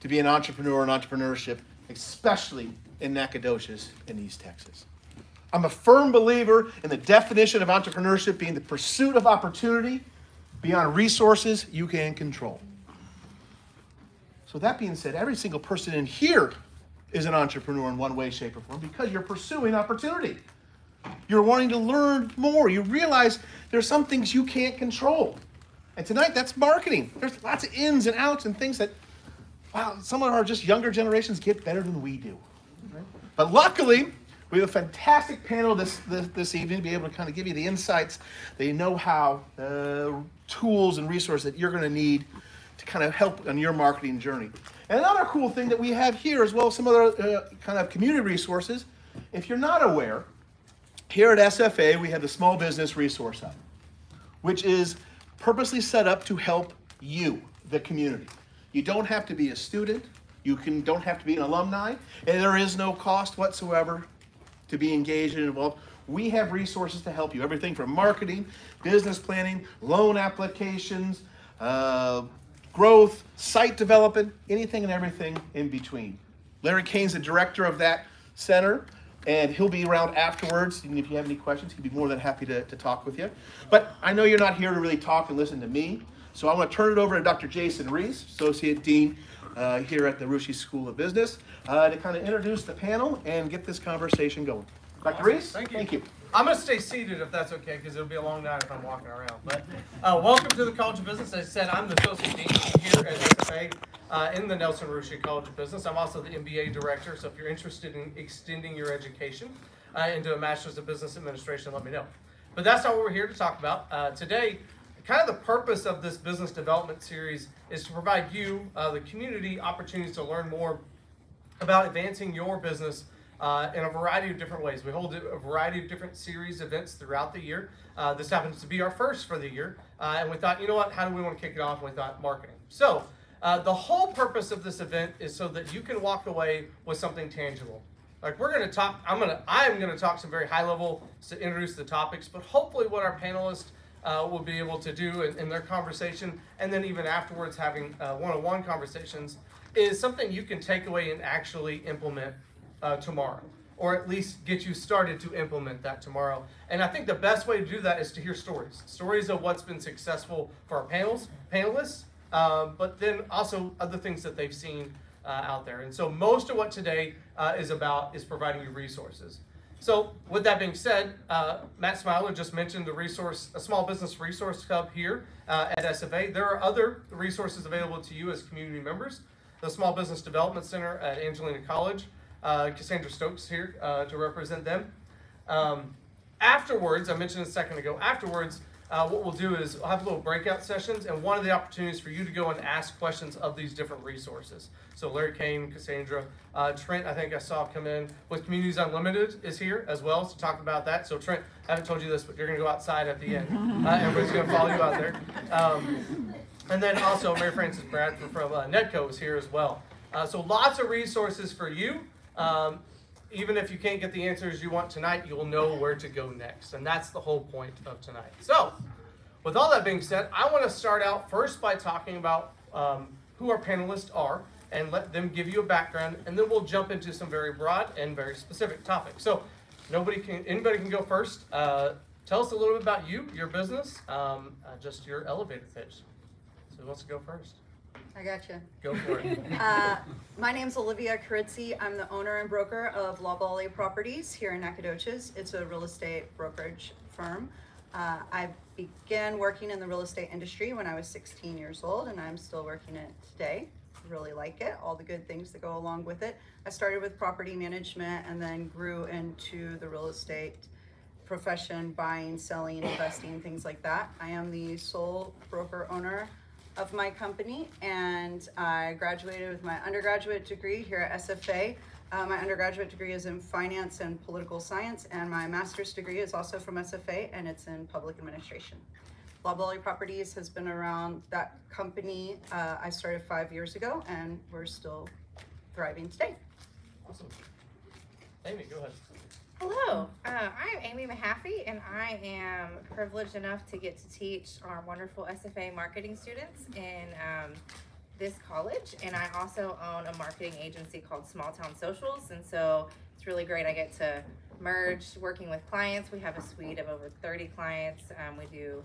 to be an entrepreneur and entrepreneurship, especially in Nacogdoches in East Texas. I'm a firm believer in the definition of entrepreneurship being the pursuit of opportunity beyond resources you can control. So that being said, every single person in here is an entrepreneur in one way, shape, or form because you're pursuing opportunity. You're wanting to learn more. You realize there's some things you can't control. And tonight, that's marketing. There's lots of ins and outs and things that, wow, some of our just younger generations get better than we do. Right? But luckily, we have a fantastic panel this evening to be able to kind of give you the insights, the know-how, tools and resources that you're going to need to kind of help on your marketing journey. And another cool thing that we have here, as well as some other kind of community resources, if you're not aware, here at SFA, we have the Small Business Resource Hub, which is purposely set up to help you, the community. You don't have to be a student. You don't have to be an alumni. And there is no cost whatsoever to be engaged and involved. We have resources to help you. Everything from marketing, business planning, loan applications, growth, site development, anything and everything in between. Larry Kane's the director of that center, and he'll be around afterwards. And if you have any questions, he'd be more than happy to talk with you. But I know you're not here to really talk and listen to me, so I'm going to turn it over to Dr. Jason Reese, Associate Dean here at the Russia School of Business, to kind of introduce the panel and get this conversation going. Dr. Awesome. Reese? Thank you. I'm going to stay seated if that's okay, because it'll be a long night if I'm walking around. But welcome to the College of Business. As I said, I'm the Associate Dean here at SFA in the Nelson Russia College of Business. I'm also the MBA Director, so if you're interested in extending your education into a Master's of Business Administration, let me know. But that's not what we're here to talk about. Today, kind of the purpose of this business development series is to provide you, the community, opportunities to learn more about advancing your business in a variety of different ways. We hold a variety of different series events throughout the year. This happens to be our first for the year. And we thought, you know what, how do we want to kick it off? And we thought marketing. So the whole purpose of this event is so that you can walk away with something tangible. Like we're going to talk, I am going to talk some very high level to introduce the topics, but hopefully what our panelists will be able to do in their conversation, and then even afterwards having one-on-one conversations, is something you can take away and actually implement tomorrow, or at least get you started to implement that tomorrow. And I think the best way to do that is to hear stories of what's been successful for our panelists, but then also other things that they've seen out there. And so most of what today is about is providing you resources. So with that being said, Matt Smiler just mentioned a Small Business Resource Hub here at SFA. There are other resources available to you as community members. The Small Business Development Center at Angelina College. Cassandra Stokes here to represent them. Afterwards, I mentioned a second ago, what we'll do is we'll have little breakout sessions, and one of the opportunities for you to go and ask questions of these different resources. So Larry Kane, Cassandra, Trent, I think I saw come in with Communities Unlimited is here as well to talk about that. So Trent, I haven't told you this, but you're going to go outside at the end. Everybody's going to follow you out there. And then also Mary Frances Bradford from Nedco is here as well. So lots of resources for you. Even if you can't get the answers you want tonight, you'll know where to go next. And that's the whole point of tonight. So, with all that being said, I want to start out first by talking about who our panelists are and let them give you a background, and then we'll jump into some very broad and very specific topics. So, anybody can go first. Tell us a little bit about you, your business, just your elevator pitch. So, who wants to go first? I gotcha. Go for it. My name's Olivia Carizzi. I'm the owner and broker of La Valley Properties here in Nacogdoches. It's a real estate brokerage firm. I began working in the real estate industry when I was 16 years old, and I'm still working it today. Really like it, all the good things that go along with it. I started with property management and then grew into the real estate profession, buying, selling, investing, things like that. I am the sole broker owner of my company, and I graduated with my undergraduate degree here at SFA. My undergraduate degree is in finance and political science, and my master's degree is also from SFA, and it's in public administration. La Valley Properties has been around. That company I started 5 years ago, and we're still thriving today. Awesome. Amy, go ahead. Hello, I'm Amy Mahaffey, and I am privileged enough to get to teach our wonderful SFA marketing students in this college, and I also own a marketing agency called Small Town Socials, and so it's really great. I get to merge working with clients. We have a suite of over 30 clients. We do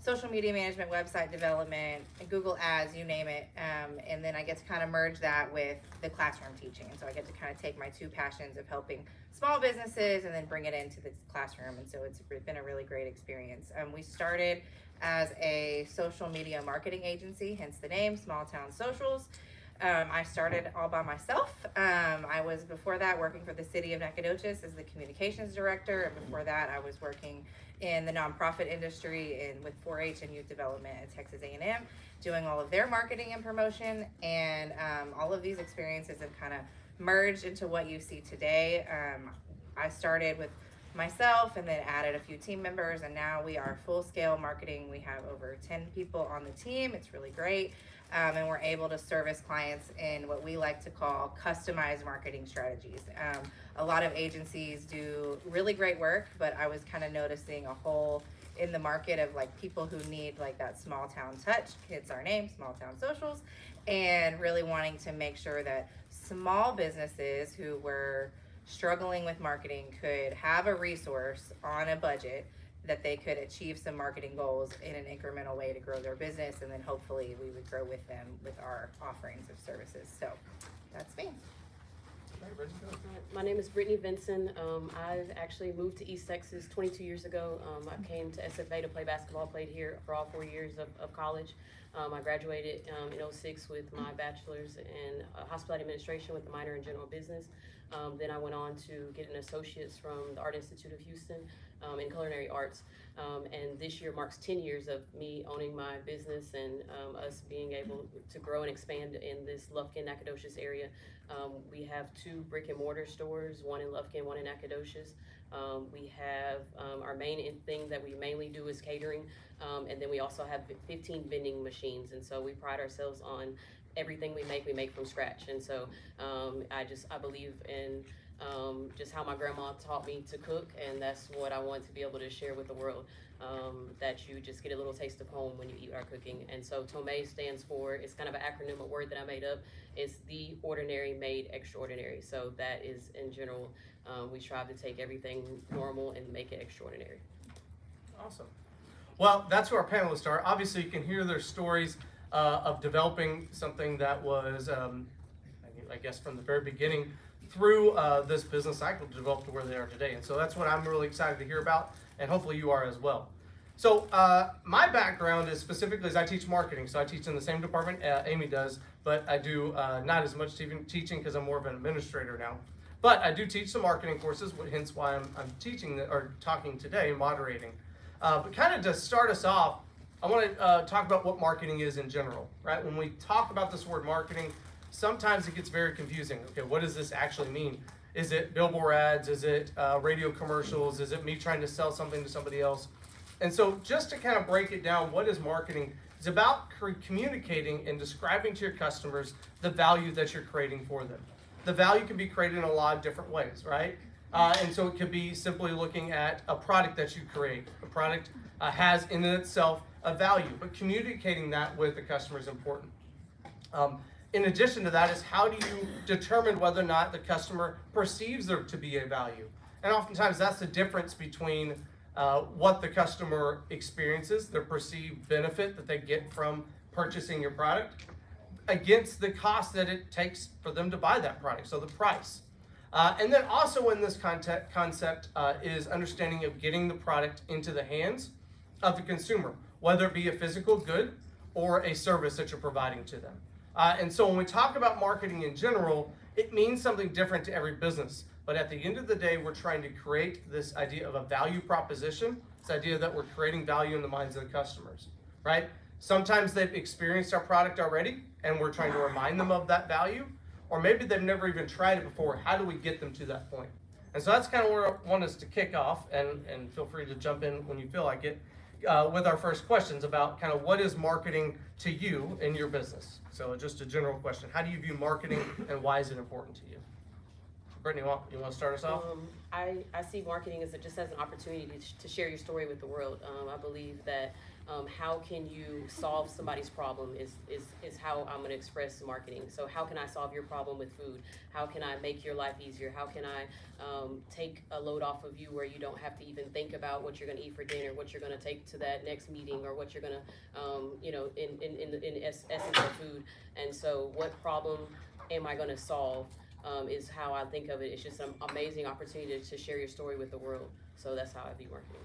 social media management, website development, Google Ads, you name it. And then I get to kind of merge that with the classroom teaching. And so I get to kind of take my two passions of helping small businesses and then bring it into the classroom. And so it's been a really great experience. We started as a social media marketing agency, hence the name, Small Town Socials. I started all by myself. I was before that working for the city of Nacogdoches as the communications director, and before that I was working in the nonprofit industry and with 4-H and youth development at Texas A&M, doing all of their marketing and promotion. And all of these experiences have kind of merged into what you see today. I started with myself and then added a few team members, and now we are full scale marketing. We have over 10 people on the team. It's really great. And we're able to service clients in what we like to call customized marketing strategies. A lot of agencies do really great work, but I was kind of noticing a hole in the market of like people who need like that small town touch. It's our name, Small Town Socials, and really wanting to make sure that small businesses who were struggling with marketing could have a resource on a budget that they could achieve some marketing goals in an incremental way to grow their business, and then hopefully we would grow with them with our offerings of services. So that's me. My name is Brittany Vinson. I've actually moved to East Texas 22 years ago. I came to SFA to play basketball, played here for all 4 years of college. I graduated in 06 with my bachelor's in hospitality administration with a minor in general business. Then I went on to get an associate's from the Art Institute of Houston in culinary arts. And this year marks 10 years of me owning my business and us being able to grow and expand in this Lufkin, Nacogdoches area. We have 2 brick and mortar stores, one in Lufkin, one in Nacogdoches. We have our main thing that we mainly do is catering. And then we also have 15 vending machines. And so we pride ourselves on everything we make from scratch. And so I believe in just how my grandma taught me to cook, and that's what I want to be able to share with the world, that you just get a little taste of home when you eat our cooking. And so TOME stands for, it's kind of an acronym, a word that I made up. It's the ordinary made extraordinary. So that is in general, we strive to take everything normal and make it extraordinary. Awesome. Well, that's who our panelists are. Obviously, you can hear their stories of developing something that was, I guess, from the very beginning through this business cycle to develop to where they are today. And so that's what I'm really excited to hear about, and hopefully you are as well. So my background is specifically as I teach marketing. So I teach in the same department Amy does, but I do not as much teaching because I'm more of an administrator now. But I do teach some marketing courses, hence why I'm teaching or talking today, moderating. But kind of to start us off, I want to talk about what marketing is in general, right? When we talk about this word marketing, sometimes it gets very confusing. Okay, what does this actually mean? Is it billboard ads? Is it radio commercials? Is it me trying to sell something to somebody else? And so just to kind of break it down, what is marketing? It's about communicating and describing to your customers the value that you're creating for them. The value can be created in a lot of different ways, right? And so it could be simply looking at a product that you create. A product has in itself a value, but communicating that with the customer is important. In addition to that is, how do you determine whether or not the customer perceives there to be a value? And oftentimes that's the difference between what the customer experiences, their perceived benefit that they get from purchasing your product, against the cost that it takes for them to buy that product, so the price. And then also in this concept is understanding of getting the product into the hands of the consumer, whether it be a physical good or a service that you're providing to them. And so when we talk about marketing in general, it means something different to every business. But at the end of the day, we're trying to create this idea of a value proposition, this idea that we're creating value in the minds of the customers, right? Sometimes they've experienced our product already, and we're trying to remind them of that value. Or maybe they've never even tried it before. How do we get them to that point? And so that's kind of where I want us to kick off, and feel free to jump in when you feel like it, with our first questions about kind of what is marketing to you in your business. So just a general question. How do you view marketing, and why is it important to you? Brittany, you want to start us off? I see marketing as just as an opportunity to share your story with the world. I believe that how can you solve somebody's problem is how I'm going to express marketing. So how can I solve your problem with food? How can I make your life easier? How can I take a load off of you where you don't have to even think about what you're going to eat for dinner, what you're going to take to that next meeting, or what you're going to, in essence of food. And so what problem am I going to solve is how I think of it. It's just an amazing opportunity to share your story with the world. So that's how I view marketing.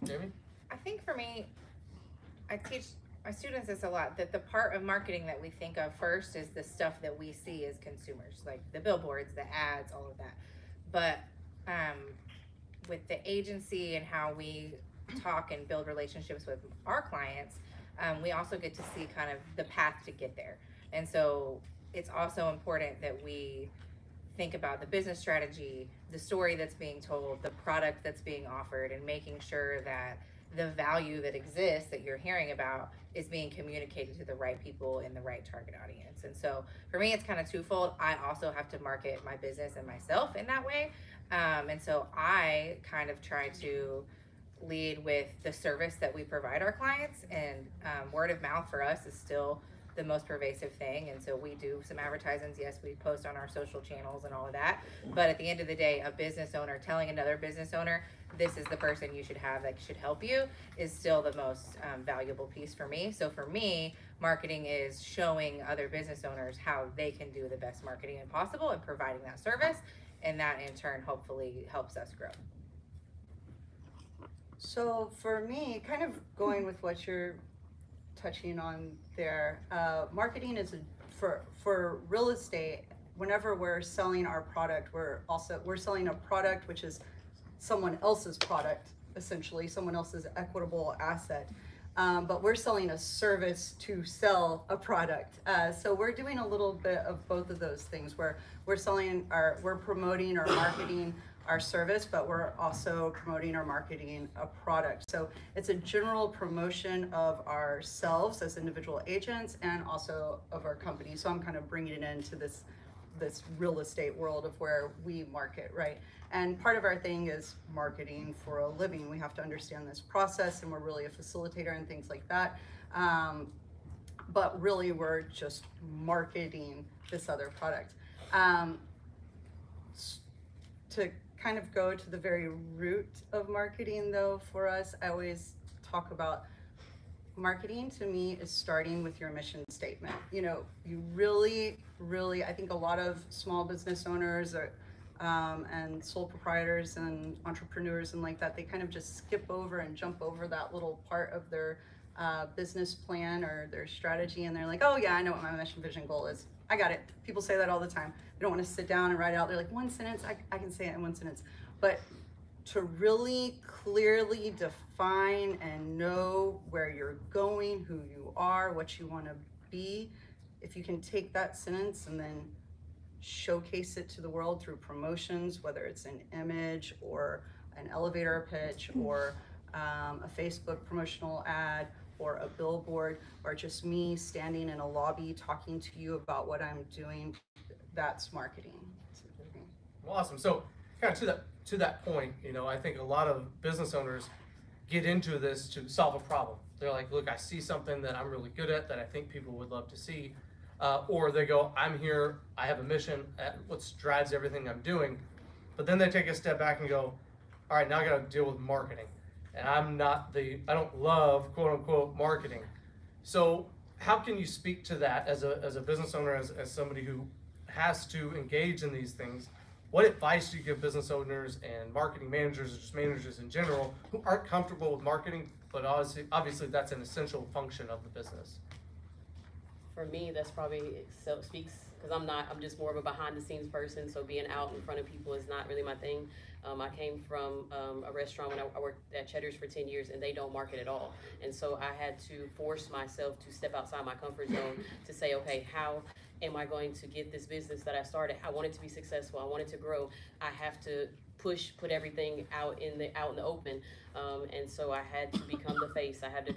Jamie? I think for me, I teach my students this a lot, that the part of marketing that we think of first is the stuff that we see as consumers, like the billboards, the ads, all of that. But with the agency and how we talk and build relationships with our clients, we also get to see kind of the path to get there. And so it's also important that we think about the business strategy, the story that's being told, the product that's being offered, and making sure that the value that exists that you're hearing about is being communicated to the right people in the right target audience. And so for me, it's kind of twofold. I also have to market my business and myself in that way. And so I kind of try to lead with the service that we provide our clients, and word of mouth for us is still the most pervasive thing. And so we do some advertisements. Yes, we post on our social channels and all of that. But at the end of the day, a business owner telling another business owner, this is the person you should have that should help you, is still the most valuable piece for me. So for me, marketing is showing other business owners how they can do the best marketing possible and providing that service. And that in turn, hopefully helps us grow. So for me, kind of going with what you're touching on there, marketing is for real estate. Whenever we're selling our product, we're selling a product which is someone else's product, essentially someone else's equitable asset, but we're selling a service to sell a product. So we're doing a little bit of both of those things, where we're promoting or marketing our service, but we're also promoting or marketing a product. So it's a general promotion of ourselves as individual agents and also of our company. So I'm kind of bringing it into this real estate world of where we market, right? And part of our thing is marketing for a living. We have to understand this process, and we're really a facilitator and things like that. But really, we're just marketing this other product. To kind of go to the very root of marketing, though, for us, I always talk about marketing. To me, is starting with your mission statement. You know, you really, I think a lot of small business owners are, and sole proprietors and entrepreneurs and like that, they kind of just skip over and jump over that little part of their business plan or their strategy, and they're like, oh yeah, I know what my mission, vision, goal is. I got it. People say that all the time. They don't want to sit down and write it out. They're like, one sentence, I can say it in one sentence. But to really clearly define and know where you're going, who you are, what you want to be, if you can take that sentence and then showcase it to the world through promotions, whether it's an image or an elevator pitch or a Facebook promotional ad or a billboard, or just me standing in a lobby talking to you about what I'm doing, that's marketing. Well, awesome. So kind of to that point, you know, I think a lot of business owners get into this to solve a problem. They're like, look, I see something that I'm really good at that I think people would love to see. Or they go, I'm here, I have a mission, what drives everything I'm doing. But then they take a step back and go, all right, now I got to deal with marketing. And I don't love, quote unquote, marketing. So how can you speak to that as a business owner, as somebody who has to engage in these things? What advice do you give business owners and marketing managers, or just managers in general, who aren't comfortable with marketing, but obviously that's an essential function of the business? For me, that's probably speaks, because I'm just more of a behind the scenes person, so being out in front of people is not really my thing. I came from a restaurant when I worked at Cheddar's for 10 years, and they don't market at all. And so I had to force myself to step outside my comfort zone to say, okay, how am I going to get this business that I started? I want it to be successful. I want it to grow. I have to put everything out in the open. And so I had to become the face. I had to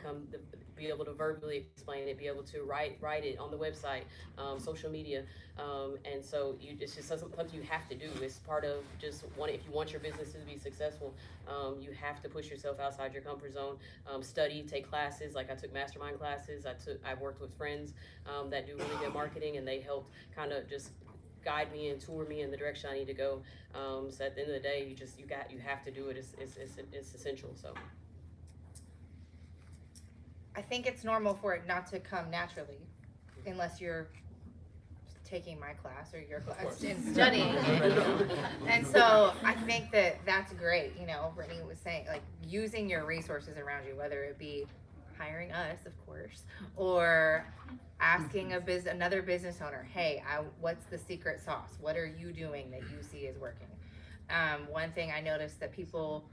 be able to verbally explain it, be able to write it on the website, social media. And so it's just something you have to do. It's part of just if you want your business to be successful, you have to push yourself outside your comfort zone. Study, take classes. Like I took mastermind classes. I worked with friends that do really good marketing, and they helped kind of just guide me and tour me in the direction I need to go. So at the end of the day, you have to do it. It's essential. So I think it's normal for it not to come naturally unless you're taking my class or your class and studying. And so I think that that's great. You know, Brittany was saying, like, using your resources around you, whether it be hiring us, of course, or asking another business owner, hey, what's the secret sauce? What are you doing that you see is working? One thing I noticed that people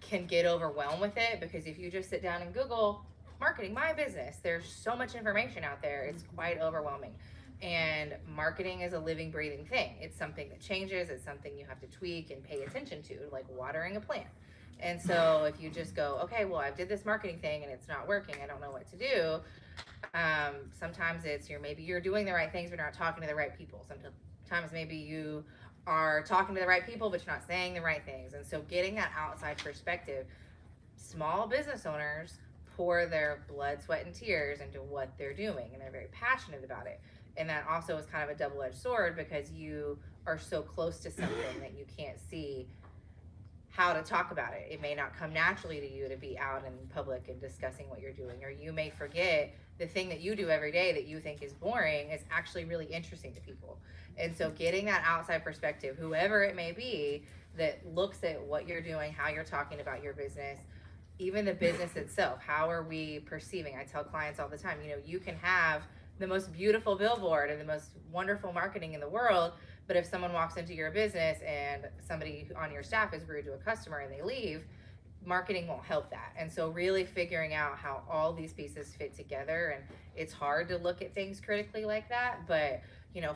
can get overwhelmed with it, because if you just sit down and Google marketing my business, there's so much information out there, it's quite overwhelming. And marketing is a living, breathing thing. It's something that changes. It's something you have to tweak and pay attention to, like watering a plant. And so if you just go, okay, well, I did this marketing thing and it's not working, I don't know what to do. Sometimes it's maybe you're doing the right things, but you're not talking to the right people. Sometimes maybe you are talking to the right people, but you're not saying the right things. And so getting that outside perspective, small business owners pour their blood, sweat, and tears into what they're doing, and they're very passionate about it. And that also is kind of a double-edged sword, because you are so close to something that you can't see how to talk about it. It may not come naturally to you to be out in public and discussing what you're doing, or you may forget the thing that you do every day that you think is boring is actually really interesting to people. And so getting that outside perspective, whoever it may be, that looks at what you're doing, how you're talking about your business, even the business itself, how are we perceiving? I tell clients all the time, you can have the most beautiful billboard and the most wonderful marketing in the world, but if someone walks into your business and somebody on your staff is rude to a customer and they leave, marketing won't help that. And so really figuring out how all these pieces fit together, and it's hard to look at things critically like that, but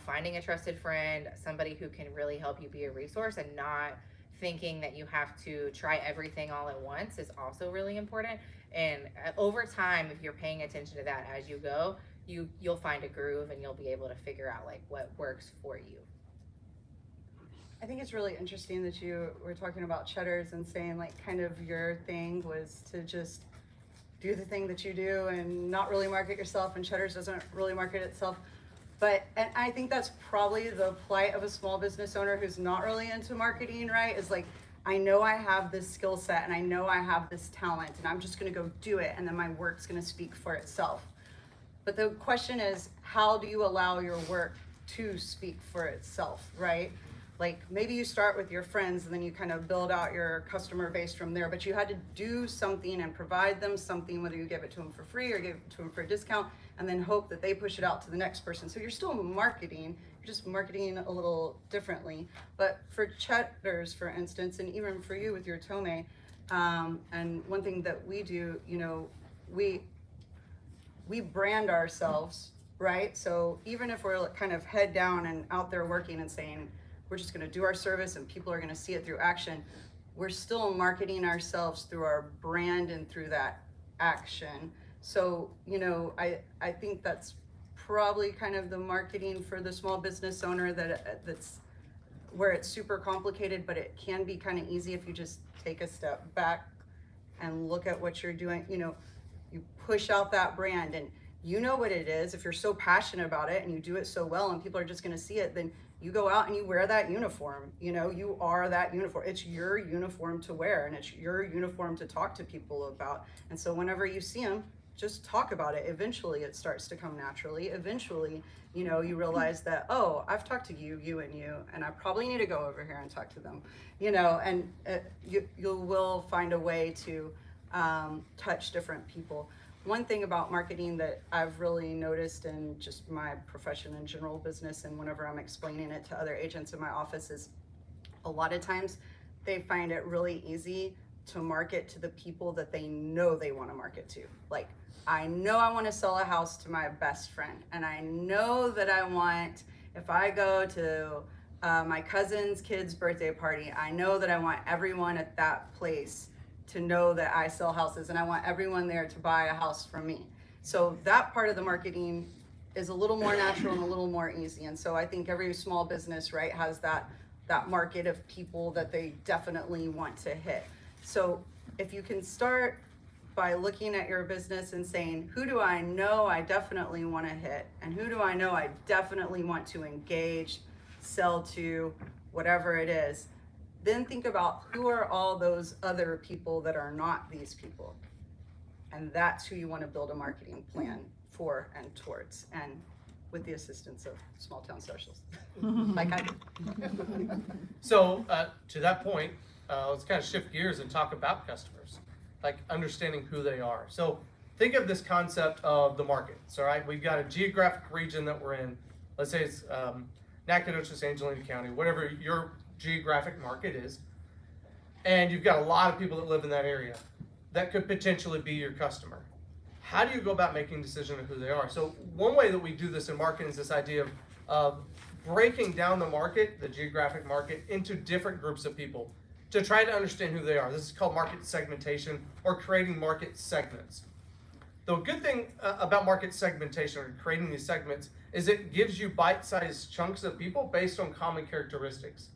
finding a trusted friend, somebody who can really help you be a resource, and not thinking that you have to try everything all at once is also really important. And over time, if you're paying attention to that as you go, you'll find a groove, and you'll be able to figure out like what works for you. I think it's really interesting that you were talking about Cheddar's and saying like kind of your thing was to just do the thing that you do and not really market yourself, and Cheddar's doesn't really market itself. And I think that's probably the plight of a small business owner who's not really into marketing, right? Is like, I know I have this skill set and I know I have this talent, and I'm just gonna go do it, and then my work's gonna speak for itself. But the question is, how do you allow your work to speak for itself, right? Like maybe you start with your friends and then you kind of build out your customer base from there, but you had to do something and provide them something, whether you give it to them for free or give it to them for a discount, and then hope that they push it out to the next person. So you're still marketing, you're just marketing a little differently. But for Cheddar's, for instance, and even for you with your Tome, and one thing that we do, we brand ourselves, right? So even if we're kind of head down and out there working and saying, we're just gonna do our service and people are gonna see it through action, we're still marketing ourselves through our brand and through that action. So, I think that's probably kind of the marketing for the small business owner that's where it's super complicated, but it can be kind of easy if you just take a step back and look at what you're doing. You push out that brand, and you know what it is. If you're so passionate about it and you do it so well and people are just going to see it, then you go out and you wear that uniform. You are that uniform. It's your uniform to wear, and it's your uniform to talk to people about. And so whenever you see them, just talk about it. Eventually it starts to come naturally. Eventually, you realize that, oh, I've talked to you, and I probably need to go over here and talk to them, and you will find a way to touch different people. One thing about marketing that I've really noticed in just my profession and general business, and whenever I'm explaining it to other agents in my office, is a lot of times they find it really easy to market to the people that they know they want to market to. Like, I know I want to sell a house to my best friend, and I know that I want, if I go to my cousin's kid's birthday party, I know that I want everyone at that place to know that I sell houses, and I want everyone there to buy a house from me. So that part of the marketing is a little more natural and a little more easy. And so I think every small business, right, has that market of people that they definitely want to hit. So if you can start by looking at your business and saying, who do I know I definitely want to hit? And who do I know I definitely want to engage, sell to, whatever it is? Then think about who are all those other people that are not these people. And that's who you want to build a marketing plan for and towards, and with the assistance of small town socials, like I do. So to that point, let's kind of shift gears and talk about customers, like understanding who they are. So think of this concept of the markets, all right? We've got a geographic region that we're in. Let's say it's Nacogdoches, Angelina County, whatever your geographic market is. And you've got a lot of people that live in that area that could potentially be your customer. How do you go about making a decision on who they are? So one way that we do this in marketing is this idea of breaking down the market, the geographic market, into different groups of people to try to understand who they are. This is called market segmentation, or creating market segments. The good thing about market segmentation, or creating these segments, is it gives you bite-sized chunks of people based on common characteristics.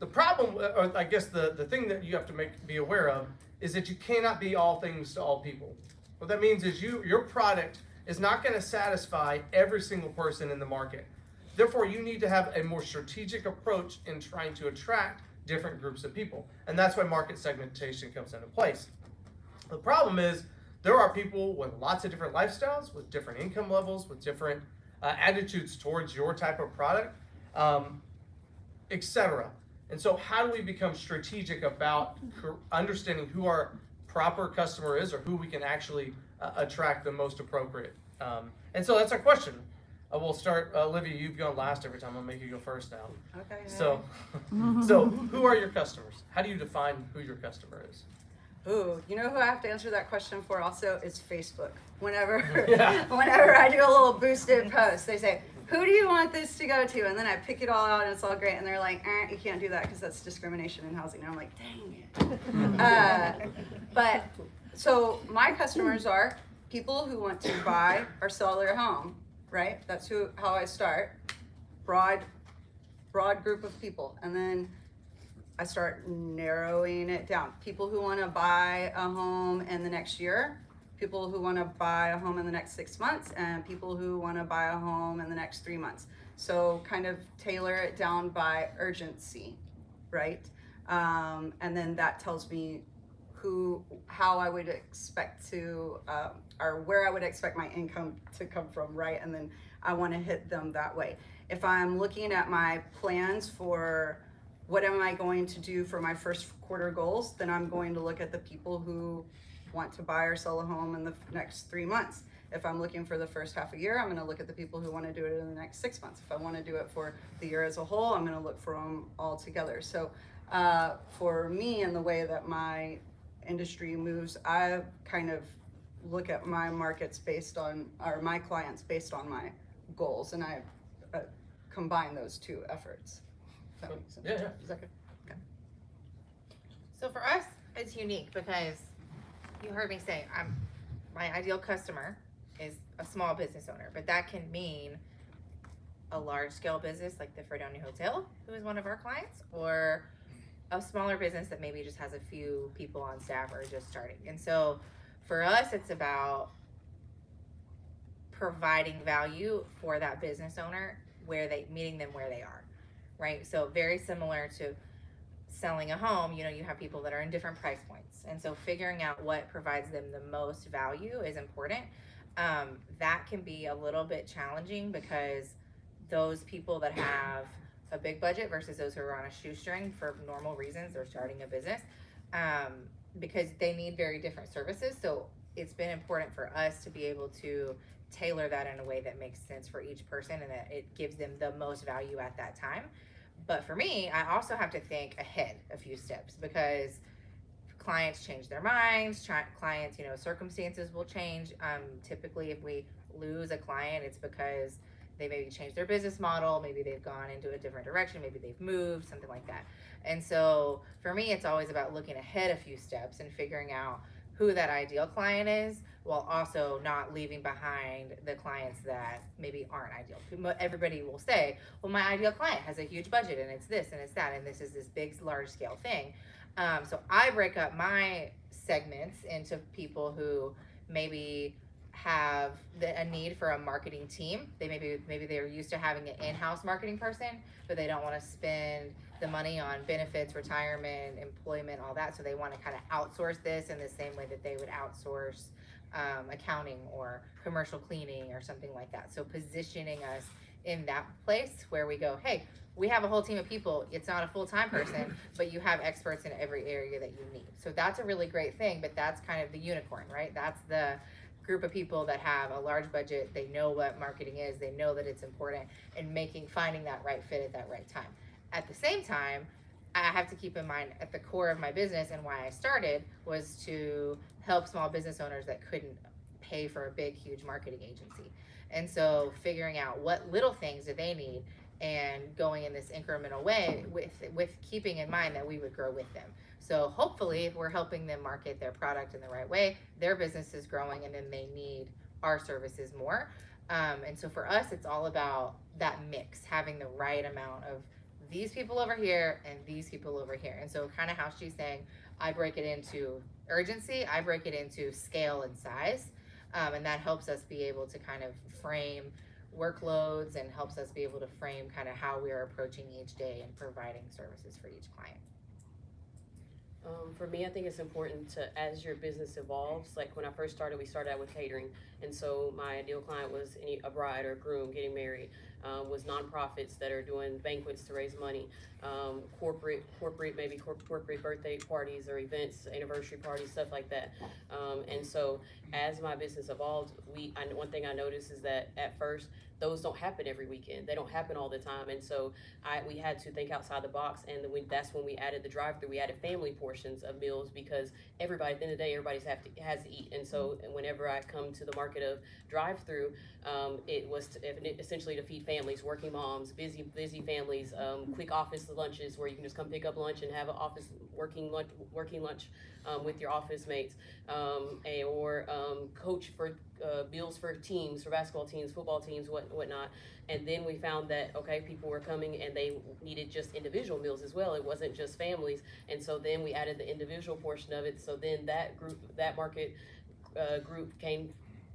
The problem, or I guess the thing that you have to be aware of, is that you cannot be all things to all people. What that means is your product is not going to satisfy every single person in the market. Therefore, you need to have a more strategic approach in trying to attract different groups of people. And that's why market segmentation comes into place. The problem is there are people with lots of different lifestyles, with different income levels, with different attitudes towards your type of product, etc. And so how do we become strategic about understanding who our proper customer is, or who we can actually attract the most appropriate? And so that's our question. We'll start, Olivia, you've gone last every time. I'll make you go first now. Okay. So, so who are your customers? How do you define who your customer is? Ooh, you know who I have to answer that question for also is Facebook. Whenever, Yeah. whenever I do a little boosted post, they say, who do you want this to go to? And then I pick it all out and it's all great. And they're like, you can't do that because that's discrimination in housing. And I'm like, dang it. But so my customers are people who want to buy or sell their home, right? That's how I start. Broad group of people. And then I start narrowing it down. People who want to buy a home in the next year, people who want to buy a home in the next 6 months, and people who want to buy a home in the next 3 months. So kind of tailor it down by urgency, right? And then that tells me how I would expect to, or where I would expect my income to come from, right? And then I want to hit them that way. If I'm looking at my plans for what am I going to do for my first quarter goals, then I'm going to look at the people who want to buy or sell a home in the next 3 months. If I'm looking for the first half a year, I'm going to look at the people who want to do it in the next 6 months. If I want to do it for the year as a whole, I'm going to look for them all together. So for me, and the way that my industry moves, I kind of look at my markets based on, or my clients based on my goals, and I combine those two efforts. If that makes sense. Yeah. Is that good? Okay. So for us, it's unique because you heard me say my ideal customer is a small business owner, but that can mean a large scale business like the Fredonia Hotel, who is one of our clients, or a smaller business that maybe just has a few people on staff or just starting. And so for us, it's about providing value for that business owner, meeting them where they are, right? So very similar to selling a home, you have people that are in different price points. And so figuring out what provides them the most value is important. That can be a little bit challenging because those people that have a big budget versus those who are on a shoestring for normal reasons, they're starting a business, because they need very different services. So it's been important for us to be able to tailor that in a way that makes sense for each person and that it gives them the most value at that time. But for me, I also have to think ahead a few steps because clients change their minds, clients, circumstances will change. Typically, if we lose a client, it's because they maybe changed their business model, maybe they've gone into a different direction, maybe they've moved, something like that. And so for me, it's always about looking ahead a few steps and figuring out who that ideal client is, while also not leaving behind the clients that maybe aren't ideal. Everybody will say, well, my ideal client has a huge budget and it's this and it's that, and this is this big, large scale thing. So I break up my segments into people who maybe have a need for a marketing team. They maybe they're used to having an in-house marketing person, but they don't want to spend the money on benefits, retirement, employment, all that. So they want to kind of outsource this in the same way that they would outsource accounting or commercial cleaning or something like that. So positioning us in that place where we go, hey, we have a whole team of people. It's not a full-time person, but you have experts in every area that you need. So that's a really great thing, but that's kind of the unicorn, right? That's the group of people that have a large budget. They know what marketing is. They know that it's important, and finding that right fit at that right time. At the same time, I have to keep in mind at the core of my business and why I started was to help small business owners that couldn't pay for a big, huge marketing agency. And so figuring out what little things do they need and going in this incremental way with keeping in mind that we would grow with them. So hopefully if we're helping them market their product in the right way, their business is growing and then they need our services more. And so for us, it's all about that mix, having the right amount of these people over here and these people over here. And so kind of how she's saying, I break it into urgency, I break it into scale and size. And that helps us be able to kind of frame workloads and helps us be able to frame kind of how we are approaching each day and providing services for each client. For me, I think it's important to, as your business evolves, like when I first started, we started out with catering. And so my ideal client was a bride or a groom getting married, was nonprofits that are doing banquets to raise money, corporate birthday parties or events, anniversary parties, stuff like that. And so as my business evolved, one thing I noticed is that at first, those don't happen every weekend. They don't happen all the time. And so we had to think outside the box. And that's when we added the drive-through. We added family portions of meals because everybody, at the end of the day, everybody has to eat. And so whenever I come to the market of drive-through, it was essentially to feed families, working moms, busy families, quick office lunches where you can just come pick up lunch and have an office working lunch with your office mates, or coach for meals for teams, for basketball teams, football teams, whatnot. And then we found that, okay, people were coming and they needed just individual meals as well. It wasn't just families. And so then we added the individual portion of it. So then that market group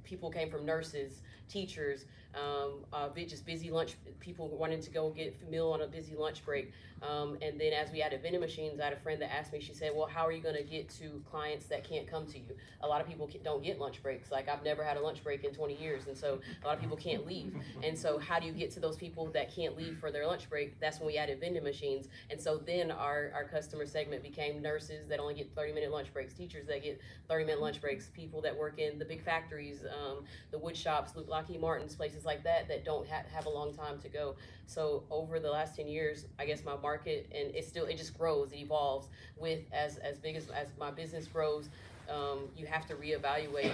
people came from nurses, teachers, just busy lunch, people wanting to go get a meal on a busy lunch break. And then as we added vending machines, I had a friend that asked me, she said, well, how are you going to get to clients that can't come to you? A lot of people don't get lunch breaks. Like I've never had a lunch break in 20 years. And so a lot of people can't leave. And so how do you get to those people that can't leave for their lunch break? That's when we added vending machines. And so then our customer segment became nurses that only get 30-minute lunch breaks, teachers that get 30-minute lunch breaks, people that work in the big factories, the wood shops, Lockheed Martin's, places like that don't have a long time to go. So over the last 10 years, I guess my market, and it just grows, it evolves with as big as my business grows. You have to reevaluate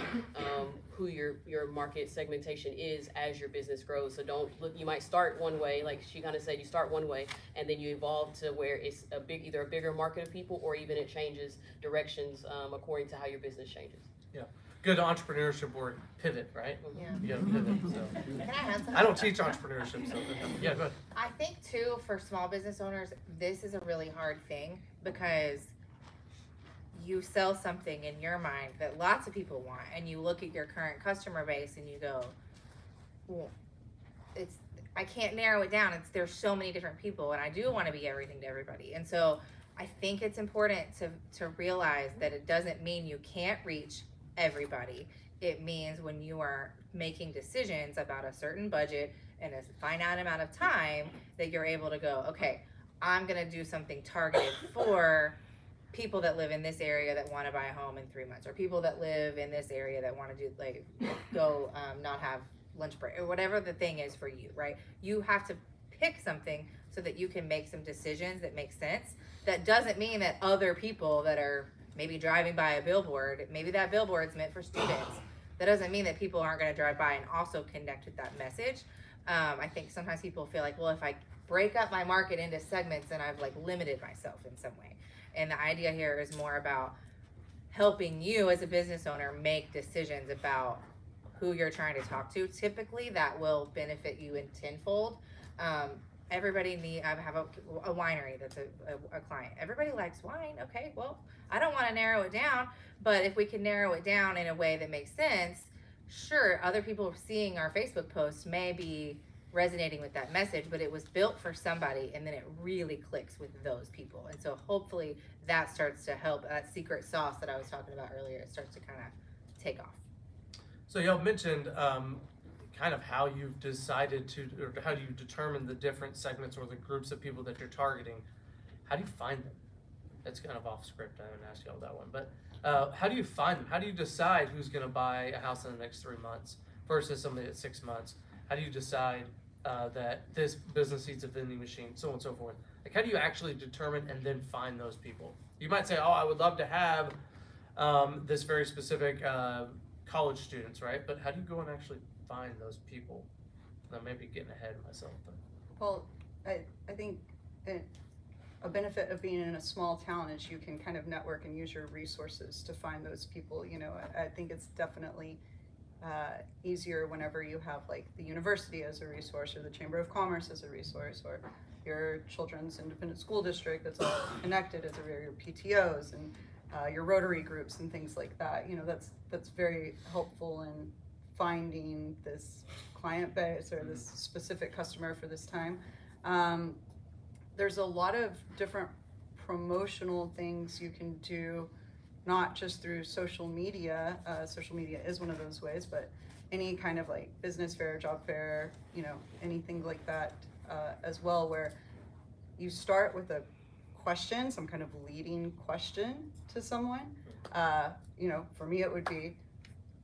who your market segmentation is as your business grows. So don't look, you might start one way, like she kind of said, you start one way and then you evolve to where it's either a bigger market of people or even it changes directions according to how your business changes. Yeah. Good entrepreneurship word, pivot, right? Yeah. You gotta pivot, so. Can I add something? I don't teach entrepreneurship, so yeah, go ahead. I think too, for small business owners, this is a really hard thing because you sell something in your mind that lots of people want, and you look at your current customer base and you go, well, I can't narrow it down. There's so many different people, and I do want to be everything to everybody. And so I think it's important to realize that it doesn't mean you can't reach everybody. It means when you are making decisions about a certain budget and a finite amount of time that you're able to go, okay, I'm going to do something targeted for people that live in this area that want to buy a home in 3 months, or people that live in this area that want to do not have lunch break, or whatever the thing is for you, right? You have to pick something so that you can make some decisions that make sense. That doesn't mean that other people that are maybe driving by a billboard, maybe that billboard's meant for students. That doesn't mean that people aren't going to drive by and also connect with that message. I think sometimes people feel like, well, if I break up my market into segments, then I've like limited myself in some way. And the idea here is more about helping you as a business owner make decisions about who you're trying to talk to. Typically that will benefit you in tenfold. Everybody I have a winery that's a client. Everybody likes wine. Okay, well, I don't want to narrow it down, but if we can narrow it down in a way that makes sense, sure, other people seeing our Facebook posts may be resonating with that message, but it was built for somebody, and then it really clicks with those people. And so hopefully that starts to help, that secret sauce that I was talking about earlier, it starts to kind of take off. So y'all mentioned kind of how you've decided to, or how you determine the different segments or the groups of people that you're targeting. How do you find them? It's kind of off script, I didn't ask y'all that one, but how do you find them? How do you decide who's gonna buy a house in the next 3 months versus somebody at 6 months? How do you decide that this business needs a vending machine, so on and so forth? Like, how do you actually determine and then find those people? You might say, oh, I would love to have this very specific college students, right? But how do you go and actually find those people? I may be getting ahead of myself. But. Well, I think a benefit of being in a small town is you can kind of network and use your resources to find those people. You know, I think it's definitely easier whenever you have like the university as a resource, or the Chamber of Commerce as a resource, or your children's independent school district that's all connected as your PTOs and your Rotary groups and things like that. You know, that's very helpful in finding this client base or this specific customer for this time. There's a lot of different promotional things you can do, not just through social media. Social media is one of those ways, but any kind of like business fair, job fair, you know, anything like that as well, where you start with a question, some kind of leading question to someone. You know, for me it would be,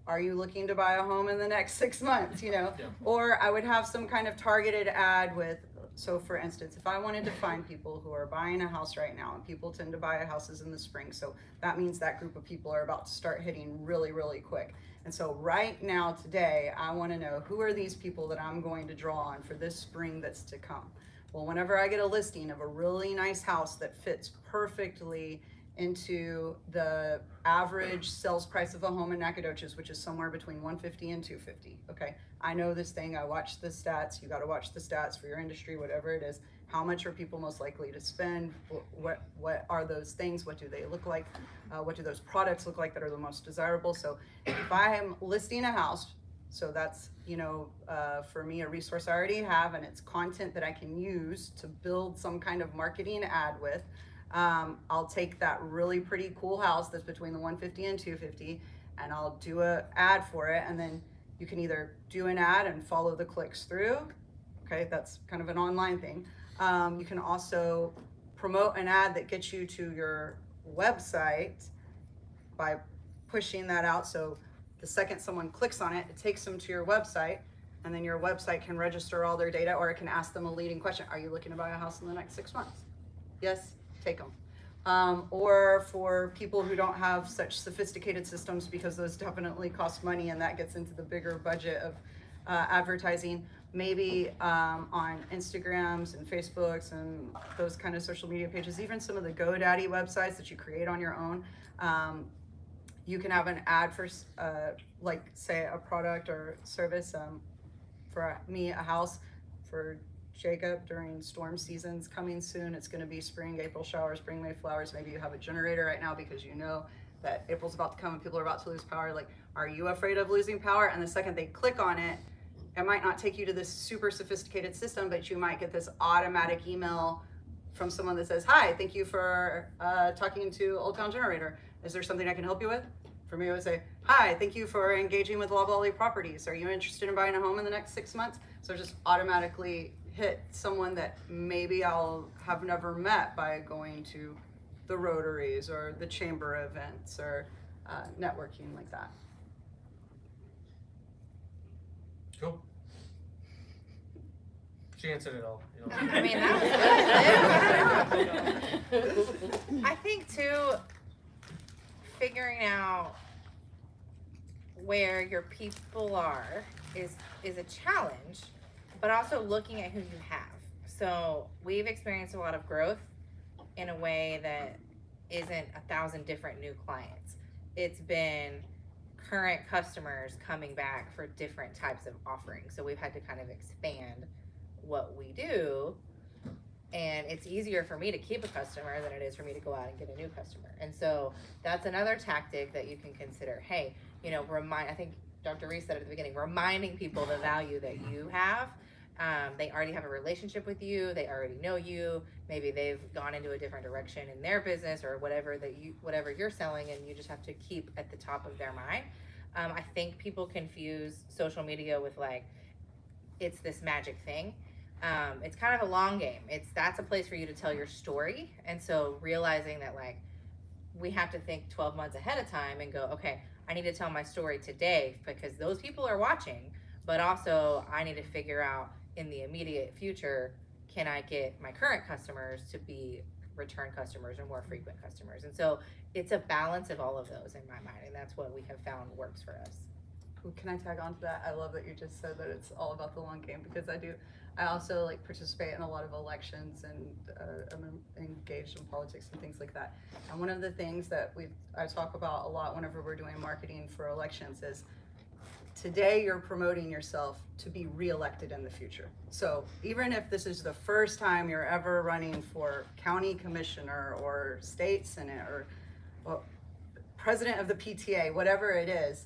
are you looking to buy a home in the next 6 months, you know? Yeah. Or I would have some kind of targeted ad with, so for instance, if I wanted to find people who are buying a house right now, and people tend to buy houses in the spring, so that means that group of people are about to start hitting really, really quick. And so right now, today, I want to know, who are these people that I'm going to draw on for this spring that's to come? Well, whenever I get a listing of a really nice house that fits perfectly into the average sales price of a home in Nacogdoches, which is somewhere between $150 and $250. Okay, I know this thing, I watch the stats. You got to watch the stats for your industry, whatever it is. How much are people most likely to spend? What are those things? What do they look like? What do those products look like that are the most desirable? So if I am listing a house, so that's, you know, for me, a resource I already have, and it's content that I can use to build some kind of marketing ad with. I'll take that really pretty cool house that's between the 150 and 250, and I'll do an ad for it. And then you can either do an ad and follow the clicks through. Okay, that's kind of an online thing. You can also promote an ad that gets you to your website by pushing that out. So the second someone clicks on it, it takes them to your website, and then your website can register all their data, or it can ask them a leading question. Are you looking to buy a house in the next 6 months? Yes, take them. Or for people who don't have such sophisticated systems, because those definitely cost money, and that gets into the bigger budget of advertising, maybe on Instagrams and Facebooks and those kind of social media pages, even some of the GoDaddy websites that you create on your own. You can have an ad for, like, say, a product or service. For me, a house for Jacob during storm seasons coming soon. It's going to be spring, April showers, spring, May flowers. Maybe you have a generator right now because you know that April's about to come and people are about to lose power. Like, are you afraid of losing power? And the second they click on it, it might not take you to this super sophisticated system, but you might get this automatic email from someone that says, hi, thank you for talking to Old Town Generator. Is there something I can help you with? For me, it would say, hi, thank you for engaging with Loblolly Properties. Are you interested in buying a home in the next 6 months? So just automatically hit someone that maybe I'll have never met by going to the Rotaries or the chamber events or networking like that. Cool. She answered it all. You know. I mean, that was good. I think too, figuring out where your people are is a challenge, but also looking at who you have. So we've experienced a lot of growth in a way that isn't 1,000 different new clients. it's been current customers coming back for different types of offerings. So we've had to kind of expand what we do. And it's easier for me to keep a customer than it is for me to go out and get a new customer. And so that's another tactic that you can consider. Hey, you know, I think Dr. Reese said at the beginning, reminding people the value that you have. They already have a relationship with you. They already know you. Maybe they've gone into a different direction in their business or whatever you're selling, and you just have to keep at the top of their mind. I think people confuse social media with like, it's this magic thing. It's kind of a long game. That's a place for you to tell your story. And so realizing that like, we have to think 12 months ahead of time and go, okay, I need to tell my story today because those people are watching, but also I need to figure out in the immediate future, can I get my current customers to be return customers or more frequent customers? And so it's a balance of all of those in my mind. And that's what we have found works for us. Can I tag on to that? I love that you just said that it's all about the long game, because I also like participate in a lot of elections, and I'm engaged in politics and things like that. And one of the things that I talk about a lot whenever we're doing marketing for elections is today you're promoting yourself to be reelected in the future. So even if this is the first time you're ever running for county commissioner or state senate or president of the PTA, whatever it is,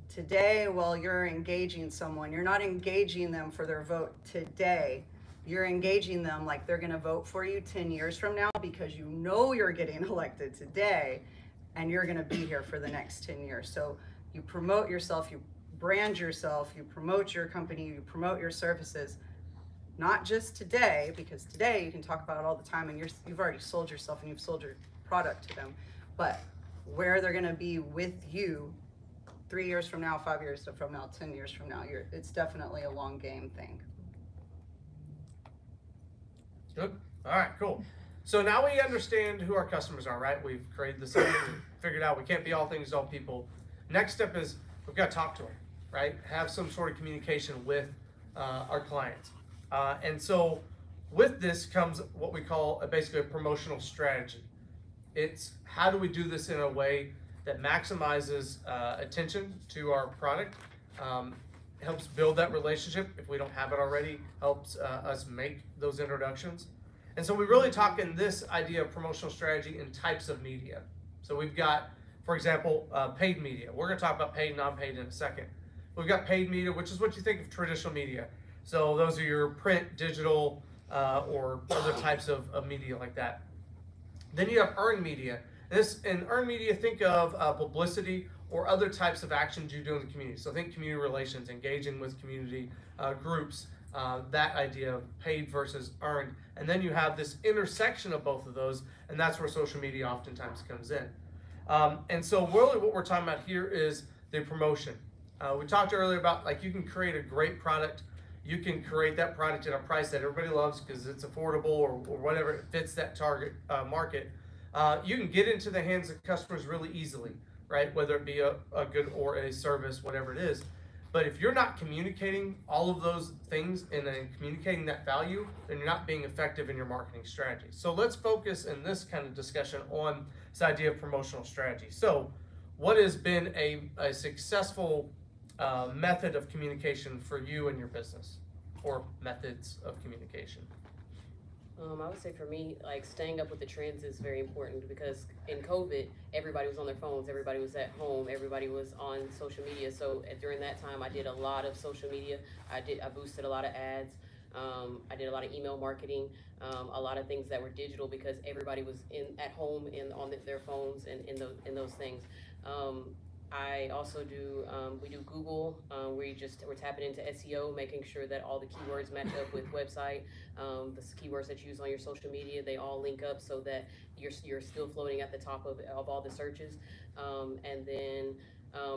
today, while you're engaging someone, you're not engaging them for their vote today. You're engaging them like they're going to vote for you 10 years from now, because you know you're getting elected today and you're going to be here for the next 10 years. So you promote yourself, you brand yourself, you promote your company, you promote your services, not just today, because today you can talk about it all the time and you've already sold yourself and you've sold your product to them, but where they're going to be with you 3 years from now, 5 years from now, 10 years from now. It's definitely a long game thing. Good. All right, cool. So now we understand who our customers are, right? We've created the site, we've figured out we can't be all things to all people. Next step is we've got to talk to them, right? Have some sort of communication with our clients. And so with this comes what we call basically a promotional strategy. It's how do we do this in a way that maximizes attention to our product, helps build that relationship if we don't have it already, helps us make those introductions. And so we really talk in this idea of promotional strategy in types of media. So we've got, for example, paid media. We're gonna talk about paid and non-paid in a second. We've got paid media, which is what you think of traditional media. So those are your print, digital, or other types of media like that. Then you have earned media. In earned media, think of publicity or other types of actions you do in the community. So think community relations, engaging with community groups, that idea of paid versus earned. And then you have this intersection of both of those, and that's where social media oftentimes comes in. And so really what we're talking about here is the promotion. We talked earlier about like you can create a great product. You can create that product at a price that everybody loves because it's affordable or whatever, it fits that target market. You can get into the hands of customers really easily, right? Whether it be a good or a service, whatever it is. But if you're not communicating all of those things and then communicating that value, then you're not being effective in your marketing strategy. So let's focus in this kind of discussion on this idea of promotional strategy. So what has been a successful method of communication for you and your business, or methods of communication? I would say for me, like staying up with the trends is very important, because in COVID, everybody was on their phones, everybody was at home, everybody was on social media. So during that time, I did a lot of social media. I boosted a lot of ads. I did a lot of email marketing, a lot of things that were digital, because everybody was at home on their phones and in those things. I also we do Google. We're tapping into SEO, making sure that all the keywords match up with website. The keywords that you use on your social media, they all link up so that you're still floating at the top of all the searches. And then